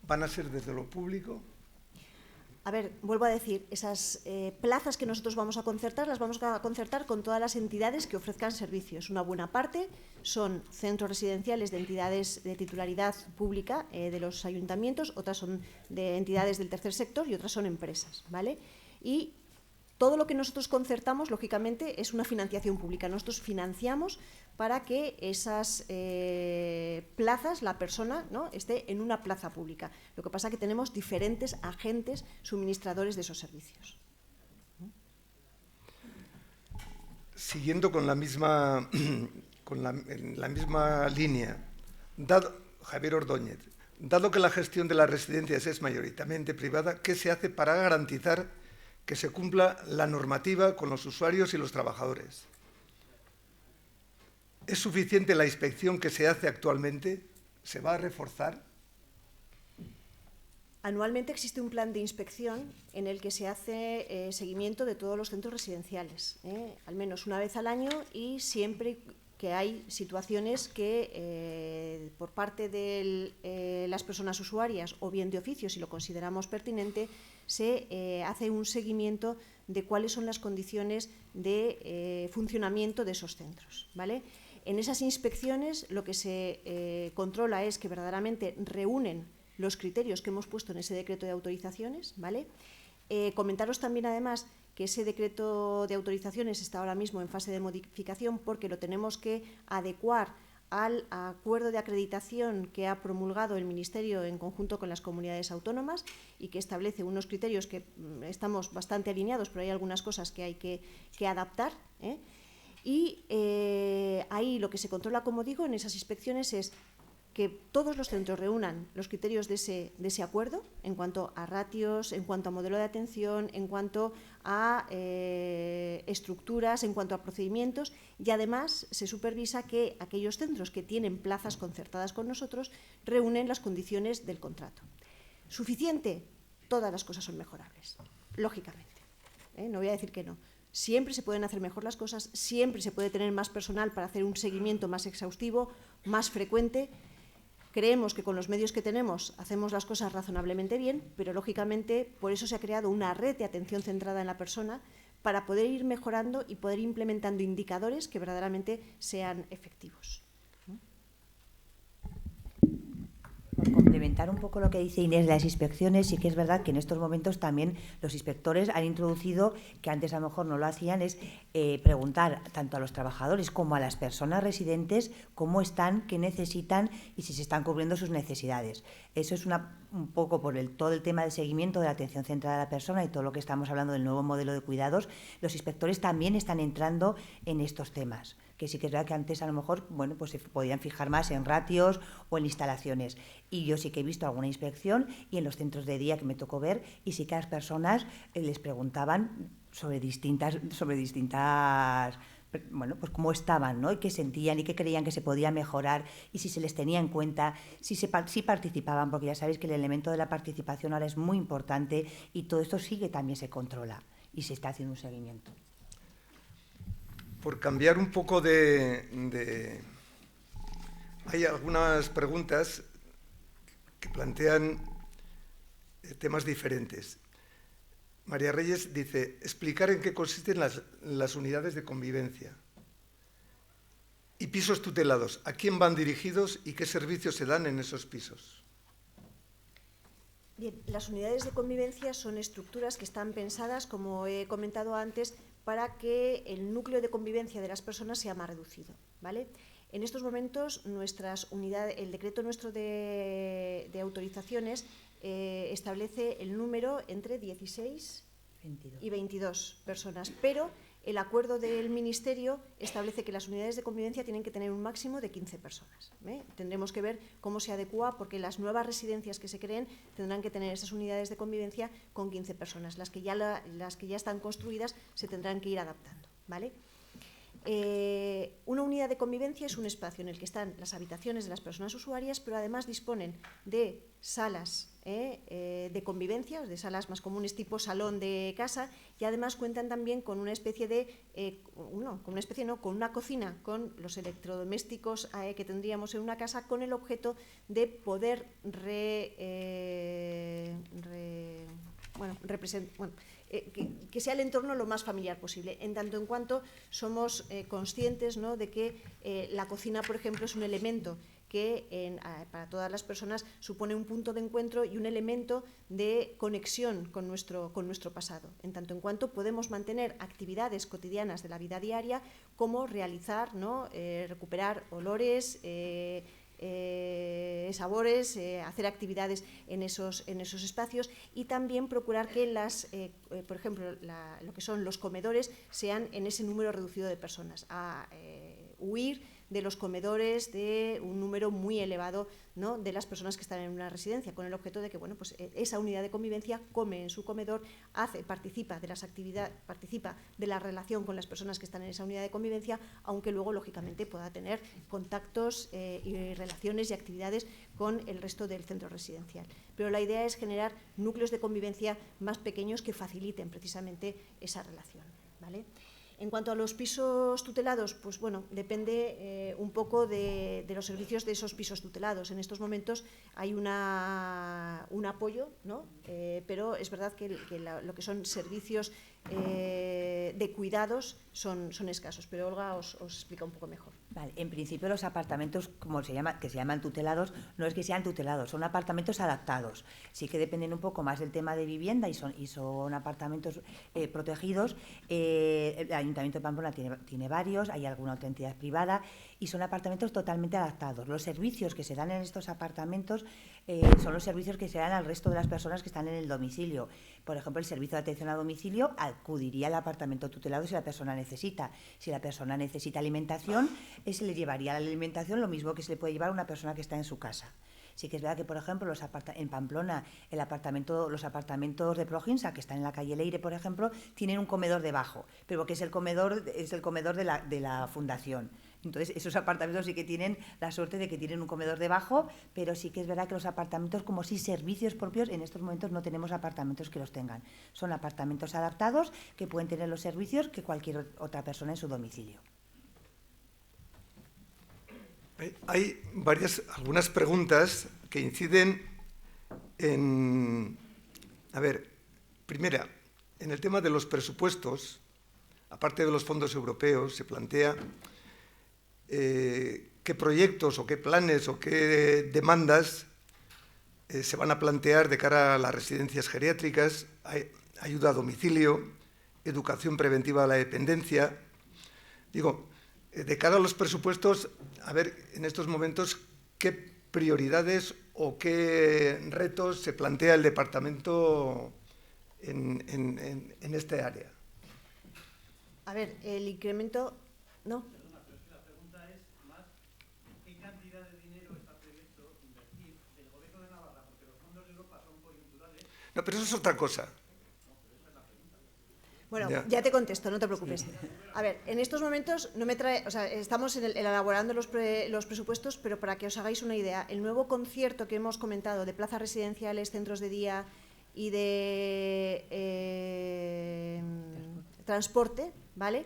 van a ser desde lo público? A ver, vuelvo a decir, esas plazas que nosotros vamos a concertar, las vamos a concertar con todas las entidades que ofrezcan servicios. Una buena parte son centros residenciales de entidades de titularidad pública de los ayuntamientos, otras son de entidades del tercer sector y otras son empresas, ¿vale? Y todo lo que nosotros concertamos, lógicamente, es una financiación pública. Nosotros financiamos para que esas plazas, la persona, ¿no?, esté en una plaza pública. Lo que pasa es que tenemos diferentes agentes suministradores de esos servicios. siguiendo con la misma, en la misma línea, Javier Ordóñez, dado que la gestión de las residencias es mayoritariamente privada, ¿qué se hace para garantizar que se cumpla la normativa con los usuarios y los trabajadores? ¿Es suficiente la inspección que se hace actualmente? ¿Se va a reforzar? Anualmente existe un plan de inspección en el que se hace seguimiento de todos los centros residenciales, al menos una vez al año, y siempre que hay situaciones que por parte de las personas usuarias o bien de oficio, si lo consideramos pertinente, se hace un seguimiento de cuáles son las condiciones de funcionamiento de esos centros, ¿vale? En esas inspecciones lo que se controla es que verdaderamente reúnen los criterios que hemos puesto en ese decreto de autorizaciones, ¿vale? Comentaros también, además, que ese decreto de autorizaciones está ahora mismo en fase de modificación porque lo tenemos que adecuar al acuerdo de acreditación que ha promulgado el Ministerio en conjunto con las comunidades autónomas y que establece unos criterios que estamos bastante alineados, pero hay algunas cosas que hay que adaptar, Y ahí lo que se controla, como digo, en esas inspecciones es que todos los centros reúnan los criterios de ese acuerdo en cuanto a ratios, en cuanto a modelo de atención, en cuanto a estructuras, en cuanto a procedimientos, y además se supervisa que aquellos centros que tienen plazas concertadas con nosotros reúnen las condiciones del contrato. ¿Suficiente? Todas las cosas son mejorables, lógicamente, no voy a decir que no. Siempre se pueden hacer mejor las cosas, siempre se puede tener más personal para hacer un seguimiento más exhaustivo, más frecuente. Creemos que con los medios que tenemos hacemos las cosas razonablemente bien, pero lógicamente por eso se ha creado una red de atención centrada en la persona para poder ir mejorando y poder ir implementando indicadores que verdaderamente sean efectivos. Por complementar un poco lo que dice Inés de las inspecciones, sí que es verdad que en estos momentos también los inspectores han introducido, que antes a lo mejor no lo hacían, es preguntar tanto a los trabajadores como a las personas residentes cómo están, qué necesitan y si se están cubriendo sus necesidades. Eso es un poco por todo el tema del seguimiento de la atención centrada a la persona y todo lo que estamos hablando del nuevo modelo de cuidados. Los inspectores también están entrando en estos temas, que sí que es verdad que antes a lo mejor, bueno, pues se podían fijar más en ratios o en instalaciones. Y yo sí que he visto alguna inspección y en los centros de día que me tocó ver, y sí que a las personas les preguntaban sobre distintas, bueno, pues cómo estaban, ¿no? Y qué sentían y qué creían que se podía mejorar y si se les tenía en cuenta, si participaban, porque ya sabéis que el elemento de la participación ahora es muy importante y todo esto también se controla y se está haciendo un seguimiento. Por cambiar un poco hay algunas preguntas que plantean temas diferentes. María Reyes dice, explicar en qué consisten las unidades de convivencia y pisos tutelados, a quién van dirigidos y qué servicios se dan en esos pisos. Bien, las unidades de convivencia son estructuras que están pensadas, como he comentado antes, para que el núcleo de convivencia de las personas sea más reducido, ¿vale? En estos momentos, el decreto nuestro de autorizaciones establece el número entre 16 y 22 personas, pero el acuerdo del Ministerio establece que las unidades de convivencia tienen que tener un máximo de 15 personas. Tendremos que ver cómo se adecua, porque las nuevas residencias que se creen tendrán que tener esas unidades de convivencia con 15 personas. Las que ya están construidas se tendrán que ir adaptando, ¿vale? Una unidad de convivencia es un espacio en el que están las habitaciones de las personas usuarias, pero además disponen de salas de convivencia, de salas más comunes tipo salón de casa, y además cuentan también con una especie con una cocina, con los electrodomésticos que tendríamos en una casa, con el objeto de poder que sea el entorno lo más familiar posible, en tanto en cuanto somos conscientes, ¿no?, de que la cocina, por ejemplo, es un elemento que para todas las personas supone un punto de encuentro y un elemento de conexión con nuestro pasado, en tanto en cuanto podemos mantener actividades cotidianas de la vida diaria, como realizar, ¿no?, recuperar olores, sabores, hacer actividades en esos espacios y también procurar que por ejemplo, lo que son los comedores sean en ese número reducido de personas, a huir de los comedores de un número muy elevado, ¿no?, de las personas que están en una residencia, con el objeto de que, bueno, pues esa unidad de convivencia come en su comedor, participa de las actividades, participa de la relación con las personas que están en esa unidad de convivencia, aunque luego, lógicamente, pueda tener contactos y relaciones y actividades con el resto del centro residencial. Pero la idea es generar núcleos de convivencia más pequeños que faciliten precisamente esa relación, ¿vale? En cuanto a los pisos tutelados, pues bueno, depende un poco de los servicios de esos pisos tutelados. En estos momentos hay un apoyo, ¿no? Pero es verdad que lo que son servicios de cuidados son escasos, pero Olga os explica un poco mejor. Vale, en principio los apartamentos, como se llaman tutelados, no es que sean tutelados, son apartamentos adaptados. Sí que dependen un poco más del tema de vivienda y son apartamentos protegidos. El Ayuntamiento de Pamplona tiene varios, hay alguna otra entidad privada y son apartamentos totalmente adaptados. Los servicios que se dan en estos apartamentos son los servicios que se dan al resto de las personas que están en el domicilio. Por ejemplo, el servicio de atención a domicilio acudiría al apartamento tutelado si la persona necesita. Si la persona necesita alimentación, se le llevaría a la alimentación lo mismo que se le puede llevar a una persona que está en su casa. Sí que es verdad que, por ejemplo, en Pamplona, los apartamentos de Proginsa, que están en la calle Leire, por ejemplo, tienen un comedor debajo, pero que es el comedor de la fundación. Entonces, esos apartamentos sí que tienen la suerte de que tienen un comedor debajo, pero sí que es verdad que los apartamentos, como si servicios propios, en estos momentos no tenemos apartamentos que los tengan. Son apartamentos adaptados que pueden tener los servicios que cualquier otra persona en su domicilio. Hay algunas preguntas que inciden en... A ver, primera, en el tema de los presupuestos, aparte de los fondos europeos, se plantea qué proyectos o qué planes o qué demandas se van a plantear de cara a las residencias geriátricas, ayuda a domicilio, educación preventiva a la dependencia. Digo, de cara a los presupuestos, a ver, en estos momentos, ¿qué prioridades o qué retos se plantea el departamento en este área? A ver, el incremento... ¿No? Perdona, pero es que la pregunta es más ¿qué cantidad de dinero está previsto invertir del Gobierno de Navarra? Porque los fondos de Europa son coyunturales. No, pero eso es otra cosa. Bueno, ya te contesto, no te preocupes. A ver, en estos momentos no me trae, o sea, estamos elaborando los presupuestos, pero para que os hagáis una idea, el nuevo concierto que hemos comentado de plazas residenciales, centros de día y de transporte, ¿vale?,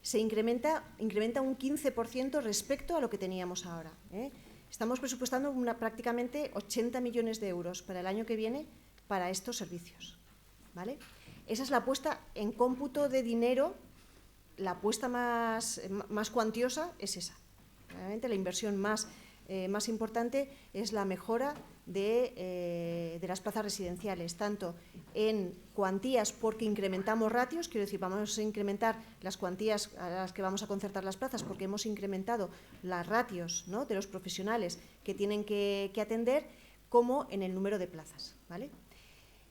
se incrementa un 15% respecto a lo que teníamos ahora, ¿eh? Estamos presupuestando prácticamente 80 millones de euros para el año que viene para estos servicios, ¿vale? Esa es la apuesta en cómputo de dinero, la apuesta más cuantiosa es esa. Realmente la inversión más importante es la mejora de las plazas residenciales, tanto en cuantías porque incrementamos ratios, quiero decir, vamos a incrementar las cuantías a las que vamos a concertar las plazas porque hemos incrementado las ratios, ¿no?, de los profesionales que tienen que atender, como en el número de plazas, ¿vale?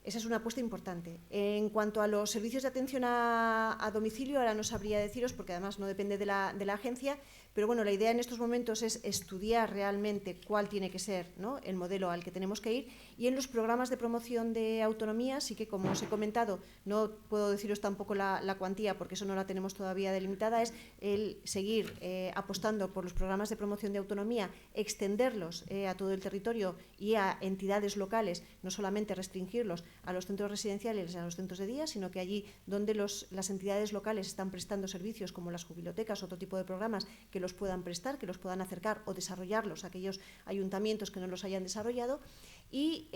Esa es una apuesta importante. En cuanto a los servicios de atención a domicilio, ahora no sabría deciros, porque además no depende de la agencia, pero bueno, la idea en estos momentos es estudiar realmente cuál tiene que ser, ¿no?, el modelo al que tenemos que ir, y en los programas de promoción de autonomía, sí que, como os he comentado, no puedo deciros tampoco la cuantía, porque eso no la tenemos todavía delimitada, es el seguir apostando por los programas de promoción de autonomía, extenderlos a todo el territorio y a entidades locales, no solamente restringirlos a los centros residenciales y a los centros de día, sino que allí donde las entidades locales están prestando servicios como las jubilotecas, otro tipo de programas, que los puedan prestar, que los puedan acercar o desarrollarlos a aquellos ayuntamientos que no los hayan desarrollado, y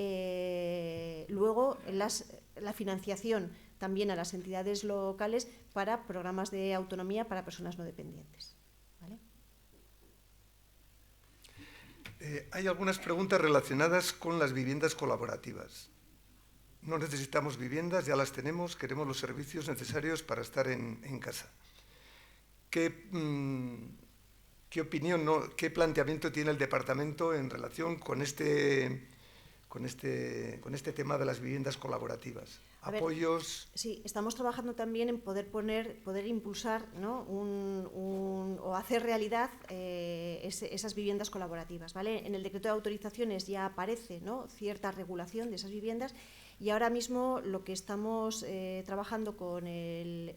luego la financiación también a las entidades locales para programas de autonomía para personas no dependientes, ¿vale? Hay algunas preguntas relacionadas con las viviendas colaborativas. No necesitamos viviendas, ya las tenemos, queremos los servicios necesarios para estar en casa. ¿Qué ¿qué opinión, qué planteamiento tiene el departamento en relación con este tema de las viviendas colaborativas? Apoyos. Sí, estamos trabajando también en poder impulsar, ¿no? o hacer realidad esas viviendas colaborativas, ¿vale? En el decreto de autorizaciones ya aparece, ¿no?, cierta regulación de esas viviendas, y ahora mismo lo que estamos trabajando con el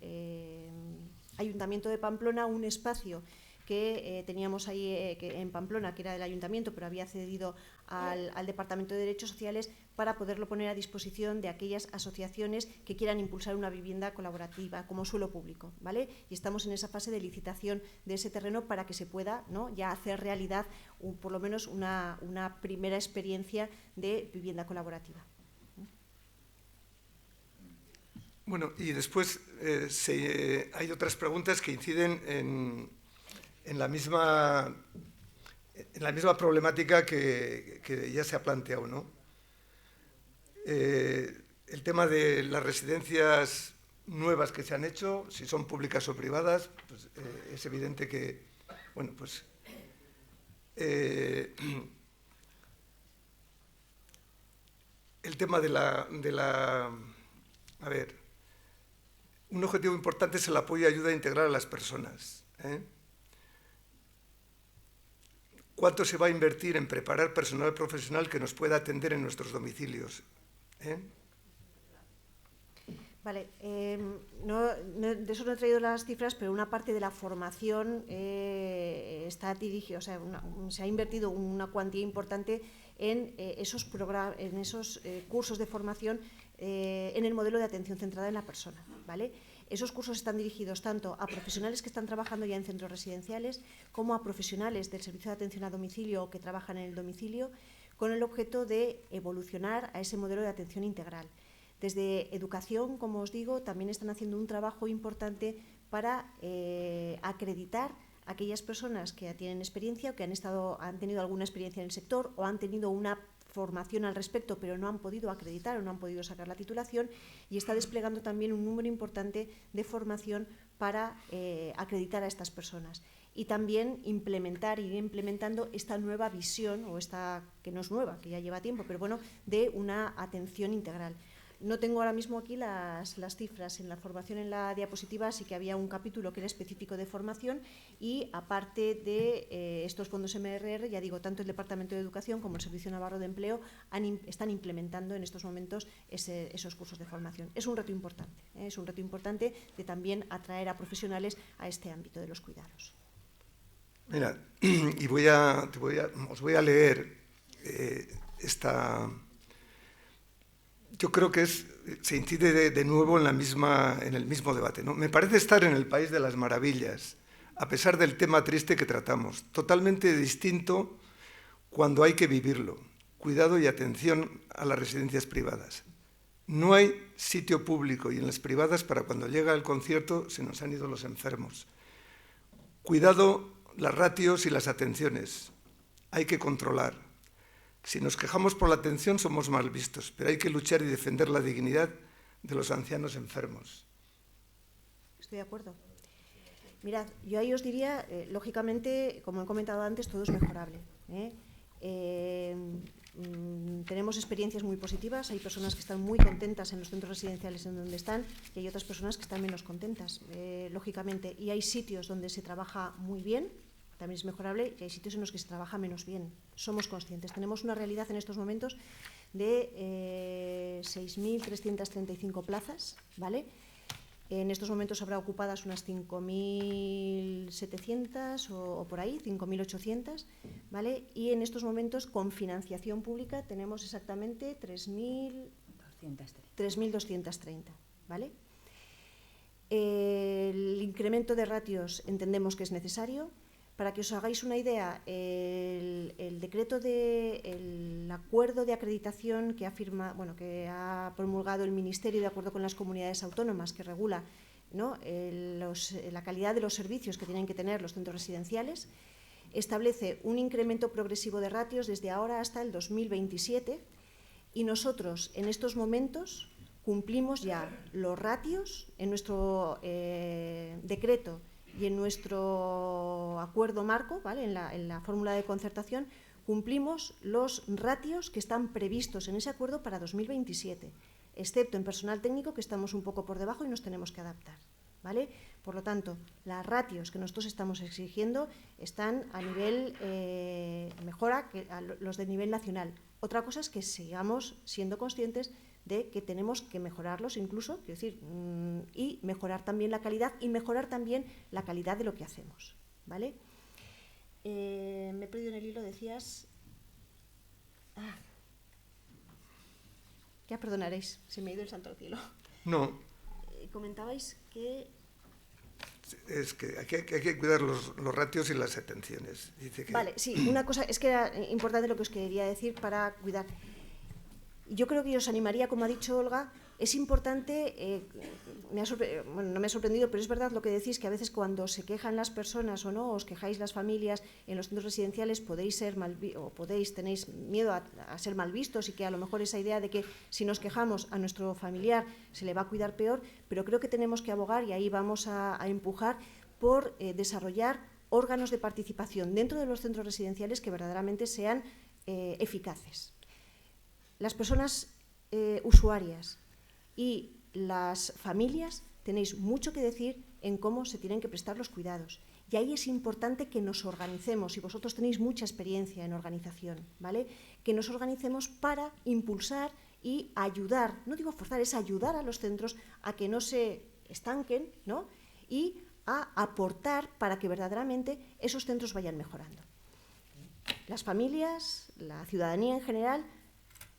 Ayuntamiento de Pamplona, un espacio que teníamos ahí en Pamplona, que era del Ayuntamiento, pero había cedido al Departamento de Derechos Sociales, para poderlo poner a disposición de aquellas asociaciones que quieran impulsar una vivienda colaborativa como suelo público, ¿vale? Y estamos en esa fase de licitación de ese terreno para que se pueda, ¿no?, ya hacer realidad por lo menos una primera experiencia de vivienda colaborativa. Bueno, y después hay otras preguntas que inciden en la misma problemática que ya se ha planteado, ¿no? El tema de las residencias nuevas que se han hecho, si son públicas o privadas, pues, es evidente que, bueno, pues el tema de la a ver, un objetivo importante es el apoyo y ayuda integral a las personas, ¿eh? ¿Cuánto se va a invertir en preparar personal profesional que nos pueda atender en nuestros domicilios? Vale, de eso no he traído las cifras, pero una parte de la formación está dirigida, o sea, se ha invertido una cuantía importante en esos cursos de formación en el modelo de atención centrada en la persona, ¿vale? Esos cursos están dirigidos tanto a profesionales que están trabajando ya en centros residenciales como a profesionales del servicio de atención a domicilio o que trabajan en el domicilio, con el objeto de evolucionar a ese modelo de atención integral. Desde educación, como os digo, también están haciendo un trabajo importante para acreditar a aquellas personas que ya tienen experiencia o que han tenido alguna experiencia en el sector o han tenido una formación al respecto, pero no han podido acreditar o no han podido sacar la titulación, y está desplegando también un número importante de formación para acreditar a estas personas. Y también ir implementando esta nueva visión, o esta que no es nueva, que ya lleva tiempo, pero bueno, de una atención integral. No tengo ahora mismo aquí las cifras en la formación en la diapositiva, sí que había un capítulo que era específico de formación, y aparte de estos fondos MRR, ya digo, tanto el Departamento de Educación como el Servicio Navarro de Empleo están implementando en estos momentos esos cursos de formación. Es un reto importante de también atraer a profesionales a este ámbito de los cuidados. Mira, y os voy a leer esta. Yo creo que se incide de nuevo en el mismo debate, ¿no? Me parece estar en el país de las maravillas, a pesar del tema triste que tratamos. Totalmente distinto cuando hay que vivirlo. Cuidado y atención a las residencias privadas. No hay sitio público, y en las privadas, para cuando llega el concierto, se nos han ido los enfermos. Cuidado las ratios y las atenciones. Hay que controlar. Si nos quejamos por la atención somos mal vistos, pero hay que luchar y defender la dignidad de los ancianos enfermos. Estoy de acuerdo. Mirad, yo ahí os diría, lógicamente, como he comentado antes, todo es mejorable, ¿eh? Tenemos experiencias muy positivas, hay personas que están muy contentas en los centros residenciales en donde están, y hay otras personas que están menos contentas, lógicamente, y hay sitios donde se trabaja muy bien, también es mejorable, y hay sitios en los que se trabaja menos bien. Somos conscientes. Tenemos una realidad en estos momentos de 6.335 plazas, ¿vale? En estos momentos habrá ocupadas unas 5.700 o por ahí, 5.800, ¿vale? Y en estos momentos, con financiación pública, tenemos exactamente 3.230, ¿vale? El incremento de ratios entendemos que es necesario. Para que os hagáis una idea, el decreto el acuerdo de acreditación que ha promulgado el Ministerio de acuerdo con las comunidades autónomas, que regula, ¿no?, la calidad de los servicios que tienen que tener los centros residenciales, establece un incremento progresivo de ratios desde ahora hasta el 2027, y nosotros en estos momentos cumplimos ya los ratios en nuestro decreto y en nuestro acuerdo acuerdo marco, ¿vale? En la fórmula de concertación, cumplimos los ratios que están previstos en ese acuerdo para 2027, excepto en personal técnico, que estamos un poco por debajo y nos tenemos que adaptar, ¿vale? Por lo tanto, las ratios que nosotros estamos exigiendo están a nivel mejora que a los de nivel nacional. Otra cosa es que sigamos siendo conscientes de que tenemos que mejorarlos incluso, quiero decir, y mejorar también la calidad y mejorar también la calidad de lo que hacemos, ¿vale? Me he perdido en el hilo, decías... Ya perdonaréis, se me ha ido el santo al cielo. No, Comentabais que... es que hay que cuidar los ratios y las atenciones. Dice que... Vale, sí, una cosa, es que era importante lo que os quería decir para cuidar. Yo creo que os animaría, como ha dicho Olga, es importante, bueno, no me ha sorprendido, pero es verdad lo que decís, que a veces cuando se quejan las personas o no, os quejáis las familias en los centros residenciales, tenéis miedo a ser mal vistos y que a lo mejor esa idea de que si nos quejamos a nuestro familiar se le va a cuidar peor, pero creo que tenemos que abogar, y ahí vamos a empujar, por desarrollar órganos de participación dentro de los centros residenciales que verdaderamente sean eficaces. Las personas usuarias y las familias tenéis mucho que decir en cómo se tienen que prestar los cuidados. Y ahí es importante que nos organicemos, y vosotros tenéis mucha experiencia en organización, ¿vale? Que nos organicemos para impulsar y ayudar, no digo forzar, es ayudar a los centros a que no se estanquen, ¿no? Y a aportar para que verdaderamente esos centros vayan mejorando. Las familias, la ciudadanía en general,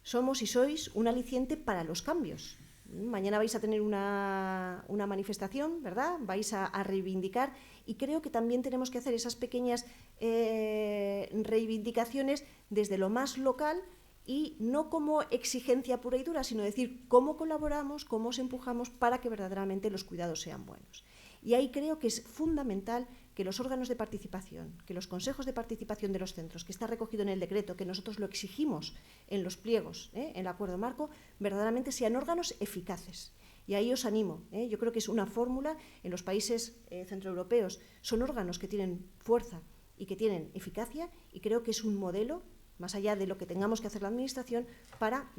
somos y sois un aliciente para los cambios. Mañana vais a tener una manifestación, ¿verdad? Vais a reivindicar, y creo que también tenemos que hacer esas pequeñas reivindicaciones desde lo más local, y no como exigencia pura y dura, sino decir cómo colaboramos, cómo os empujamos para que verdaderamente los cuidados sean buenos. Y ahí creo que es fundamental que los órganos de participación, que los consejos de participación de los centros, que está recogido en el decreto, que nosotros lo exigimos en los pliegos, en el acuerdo marco, verdaderamente sean órganos eficaces. Y ahí os animo, yo creo que es una fórmula en los países centroeuropeos, son órganos que tienen fuerza y que tienen eficacia, y creo que es un modelo, más allá de lo que tengamos que hacer la Administración, para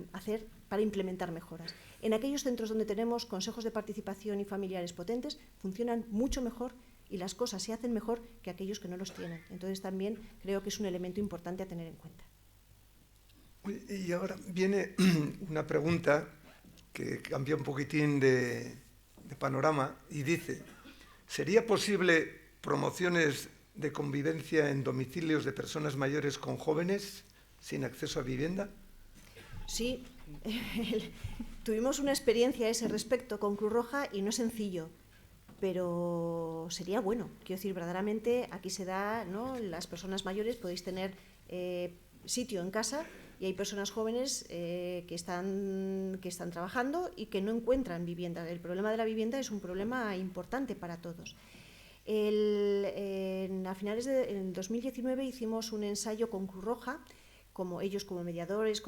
implementar mejoras. En aquellos centros donde tenemos consejos de participación y familiares potentes, funcionan mucho mejor y las cosas se hacen mejor que aquellos que no los tienen. Entonces también creo que es un elemento importante a tener en cuenta. Y ahora viene una pregunta que cambia un poquitín de panorama y dice: ¿sería posible promociones de convivencia en domicilios de personas mayores con jóvenes sin acceso a vivienda? Sí, tuvimos una experiencia a ese respecto con Cruz Roja y no es sencillo, pero sería bueno. Quiero decir, verdaderamente aquí se da, ¿no? Las personas mayores podéis tener sitio en casa, y hay personas jóvenes que están trabajando y que no encuentran vivienda. El problema de la vivienda es un problema importante para todos. A finales del 2019 hicimos un ensayo con Cruz Roja, como ellos como mediadores,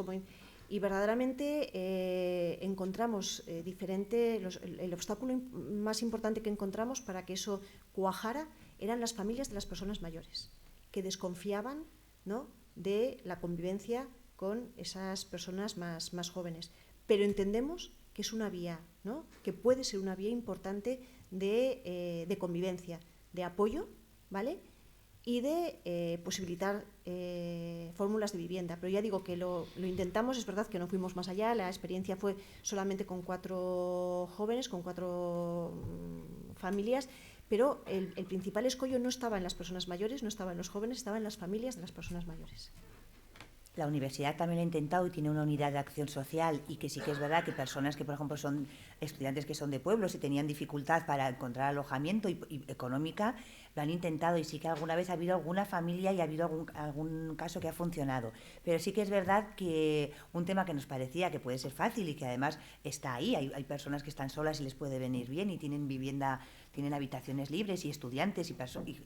y verdaderamente encontramos el obstáculo más importante que encontramos para que eso cuajara eran las familias de las personas mayores, que desconfiaban, ¿no?, de la convivencia con esas personas más jóvenes. Pero entendemos que es una vía, ¿no?, que puede ser una vía importante de convivencia, de apoyo, ¿vale?, y de posibilitar fórmulas de vivienda. Pero ya digo que lo intentamos, es verdad que no fuimos más allá, la experiencia fue solamente con 4 jóvenes, con 4 familias, pero el principal escollo no estaba en las personas mayores, no estaba en los jóvenes, estaba en las familias de las personas mayores. La universidad también lo ha intentado y tiene una unidad de acción social, y que sí que es verdad que personas que, por ejemplo, son estudiantes que son de pueblos y tenían dificultad para encontrar alojamiento y económica, lo han intentado, y sí que alguna vez ha habido alguna familia y ha habido algún caso que ha funcionado. Pero sí que es verdad que un tema que nos parecía que puede ser fácil y que además está ahí, hay personas que están solas y les puede venir bien y tienen vivienda tienen habitaciones libres y estudiantes y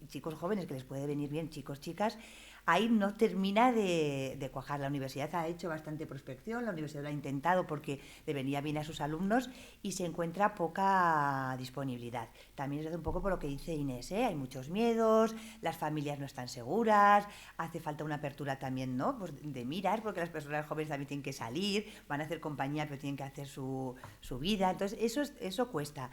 chicos jóvenes que les puede venir bien, chicos, chicas, ahí no termina de cuajar. La universidad ha hecho bastante prospección, la universidad lo ha intentado porque le venía bien a sus alumnos y se encuentra poca disponibilidad. También es un poco por lo que dice Inés, hay muchos miedos, las familias no están seguras, hace falta una apertura también, ¿no? Pues de miras, porque las personas jóvenes también tienen que salir, van a hacer compañía pero tienen que hacer su vida, entonces eso cuesta.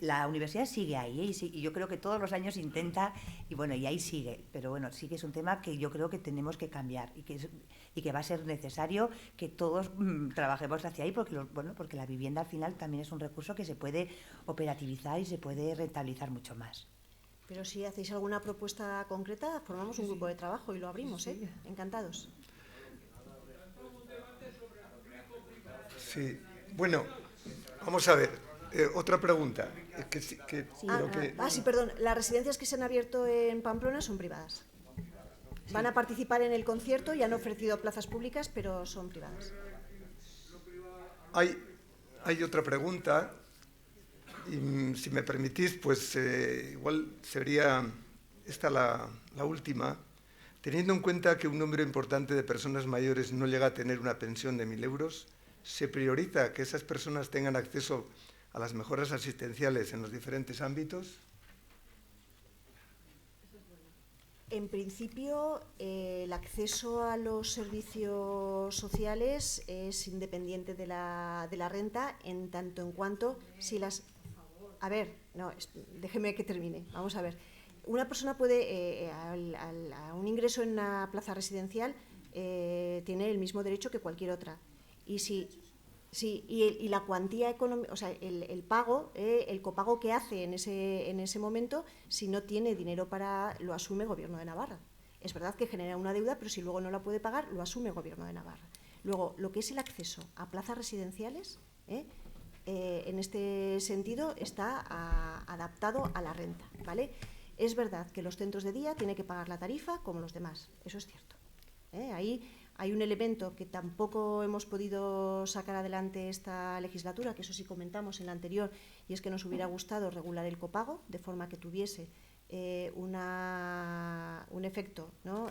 La universidad sigue ahí, y yo creo que todos los años intenta, y bueno, y ahí sigue, pero bueno, sí que es un tema que yo creo que tenemos que cambiar y que va a ser necesario que todos trabajemos hacia ahí, porque porque la vivienda al final también es un recurso que se puede operativizar y se puede rentabilizar mucho más. Pero si hacéis alguna propuesta concreta, formamos un grupo de trabajo y lo abrimos, Encantados. Sí, bueno, vamos a ver. Otra pregunta. Sí, perdón. Las residencias que se han abierto en Pamplona son privadas. Van a participar en el concierto y han ofrecido plazas públicas, pero son privadas. Hay otra pregunta, y si me permitís, pues igual sería esta la última. Teniendo en cuenta que un número importante de personas mayores no llega a tener una pensión de 1.000 euros, ¿se prioriza que esas personas tengan acceso a las mejoras asistenciales en los diferentes ámbitos? En principio, el acceso a los servicios sociales es independiente de la renta, en tanto en cuanto si las... A ver, no, déjeme que termine. Vamos a ver. Una persona puede, a un ingreso en una plaza residencial, tiene el mismo derecho que cualquier otra. Y si... Sí, y la cuantía económica, o sea, el pago, el copago que hace en ese momento, si no tiene dinero lo asume el Gobierno de Navarra. Es verdad que genera una deuda, pero si luego no la puede pagar, lo asume el Gobierno de Navarra. Luego, lo que es el acceso a plazas residenciales, en este sentido, está adaptado a la renta, ¿vale? Es verdad que los centros de día tienen que pagar la tarifa como los demás, eso es cierto. Ahí hay un elemento que tampoco hemos podido sacar adelante esta legislatura, que eso sí comentamos en la anterior, y es que nos hubiera gustado regular el copago de forma que tuviese un efecto, ¿no?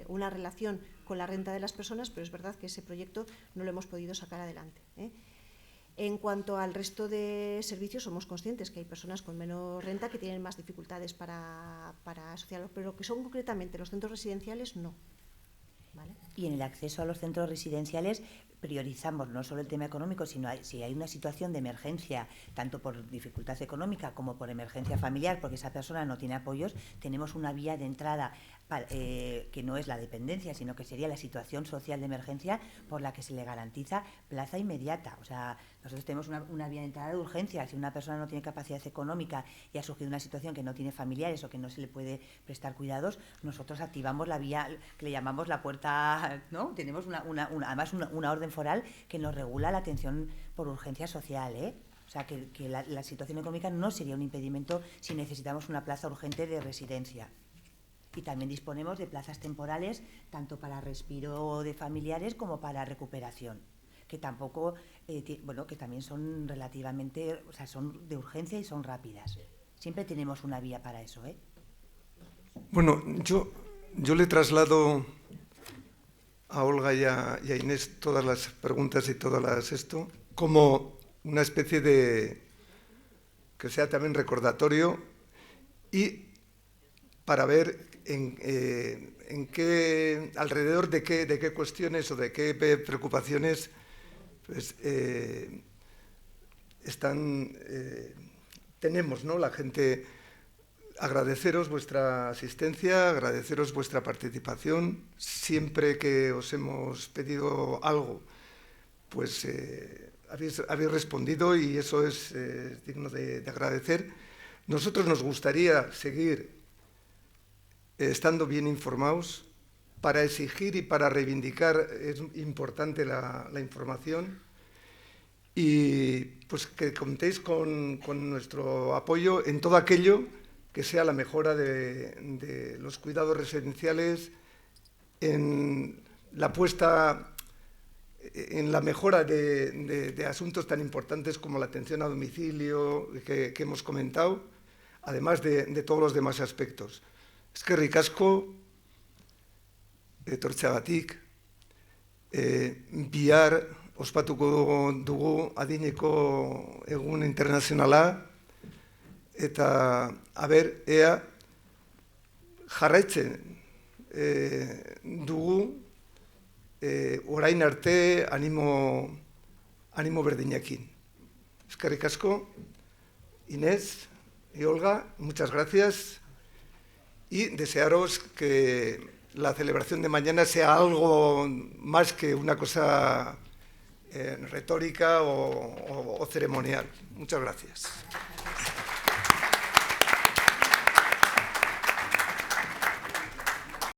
Una relación con la renta de las personas, pero es verdad que ese proyecto no lo hemos podido sacar adelante. En cuanto al resto de servicios, somos conscientes que hay personas con menos renta que tienen más dificultades para asociarlo, pero que son concretamente los centros residenciales, no. ¿Vale? Y en el acceso a los centros residenciales priorizamos no solo el tema económico, sino si hay una situación de emergencia, tanto por dificultad económica como por emergencia familiar, porque esa persona no tiene apoyos, tenemos una vía de entrada que no es la dependencia, sino que sería la situación social de emergencia por la que se le garantiza plaza inmediata. O sea, nosotros tenemos una vía de entrada de urgencia. Si una persona no tiene capacidad económica y ha surgido una situación que no tiene familiares o que no se le puede prestar cuidados, nosotros activamos la vía que le llamamos la puerta, ¿no? Tenemos además una orden foral que nos regula la atención por urgencia social, O sea, que la situación económica no sería un impedimento si necesitamos una plaza urgente de residencia. Y también disponemos de plazas temporales, tanto para respiro de familiares como para recuperación, que tampoco, que también son relativamente, o sea, son de urgencia y son rápidas. Siempre tenemos una vía para eso, Bueno, yo le traslado a Olga y a Inés todas las preguntas y como una especie de que sea también recordatorio y para ver alrededor de qué cuestiones o de qué preocupaciones pues, tenemos, ¿no? La gente. Agradeceros vuestra asistencia, agradeceros vuestra participación. Siempre que os hemos pedido algo, pues habéis respondido y eso es digno de agradecer. Nosotros nos gustaría seguir estando bien informados. Para exigir y para reivindicar es importante la información y pues que contéis con nuestro apoyo en todo aquello que sea la mejora de los cuidados residenciales, en la puesta, en la mejora de asuntos tan importantes como la atención a domicilio que hemos comentado además de todos los demás aspectos. Eskerrik asko, etortzeagatik, bihar ospatuko dugu adineko egun internazionala, eta ea jarraitzen dugu orain arte animo berdinekin. Eskerrik asko, Inés y Olga, muchas gracias, y desearos que la celebración de mañana sea algo más que una cosa retórica o ceremonial. Muchas gracias.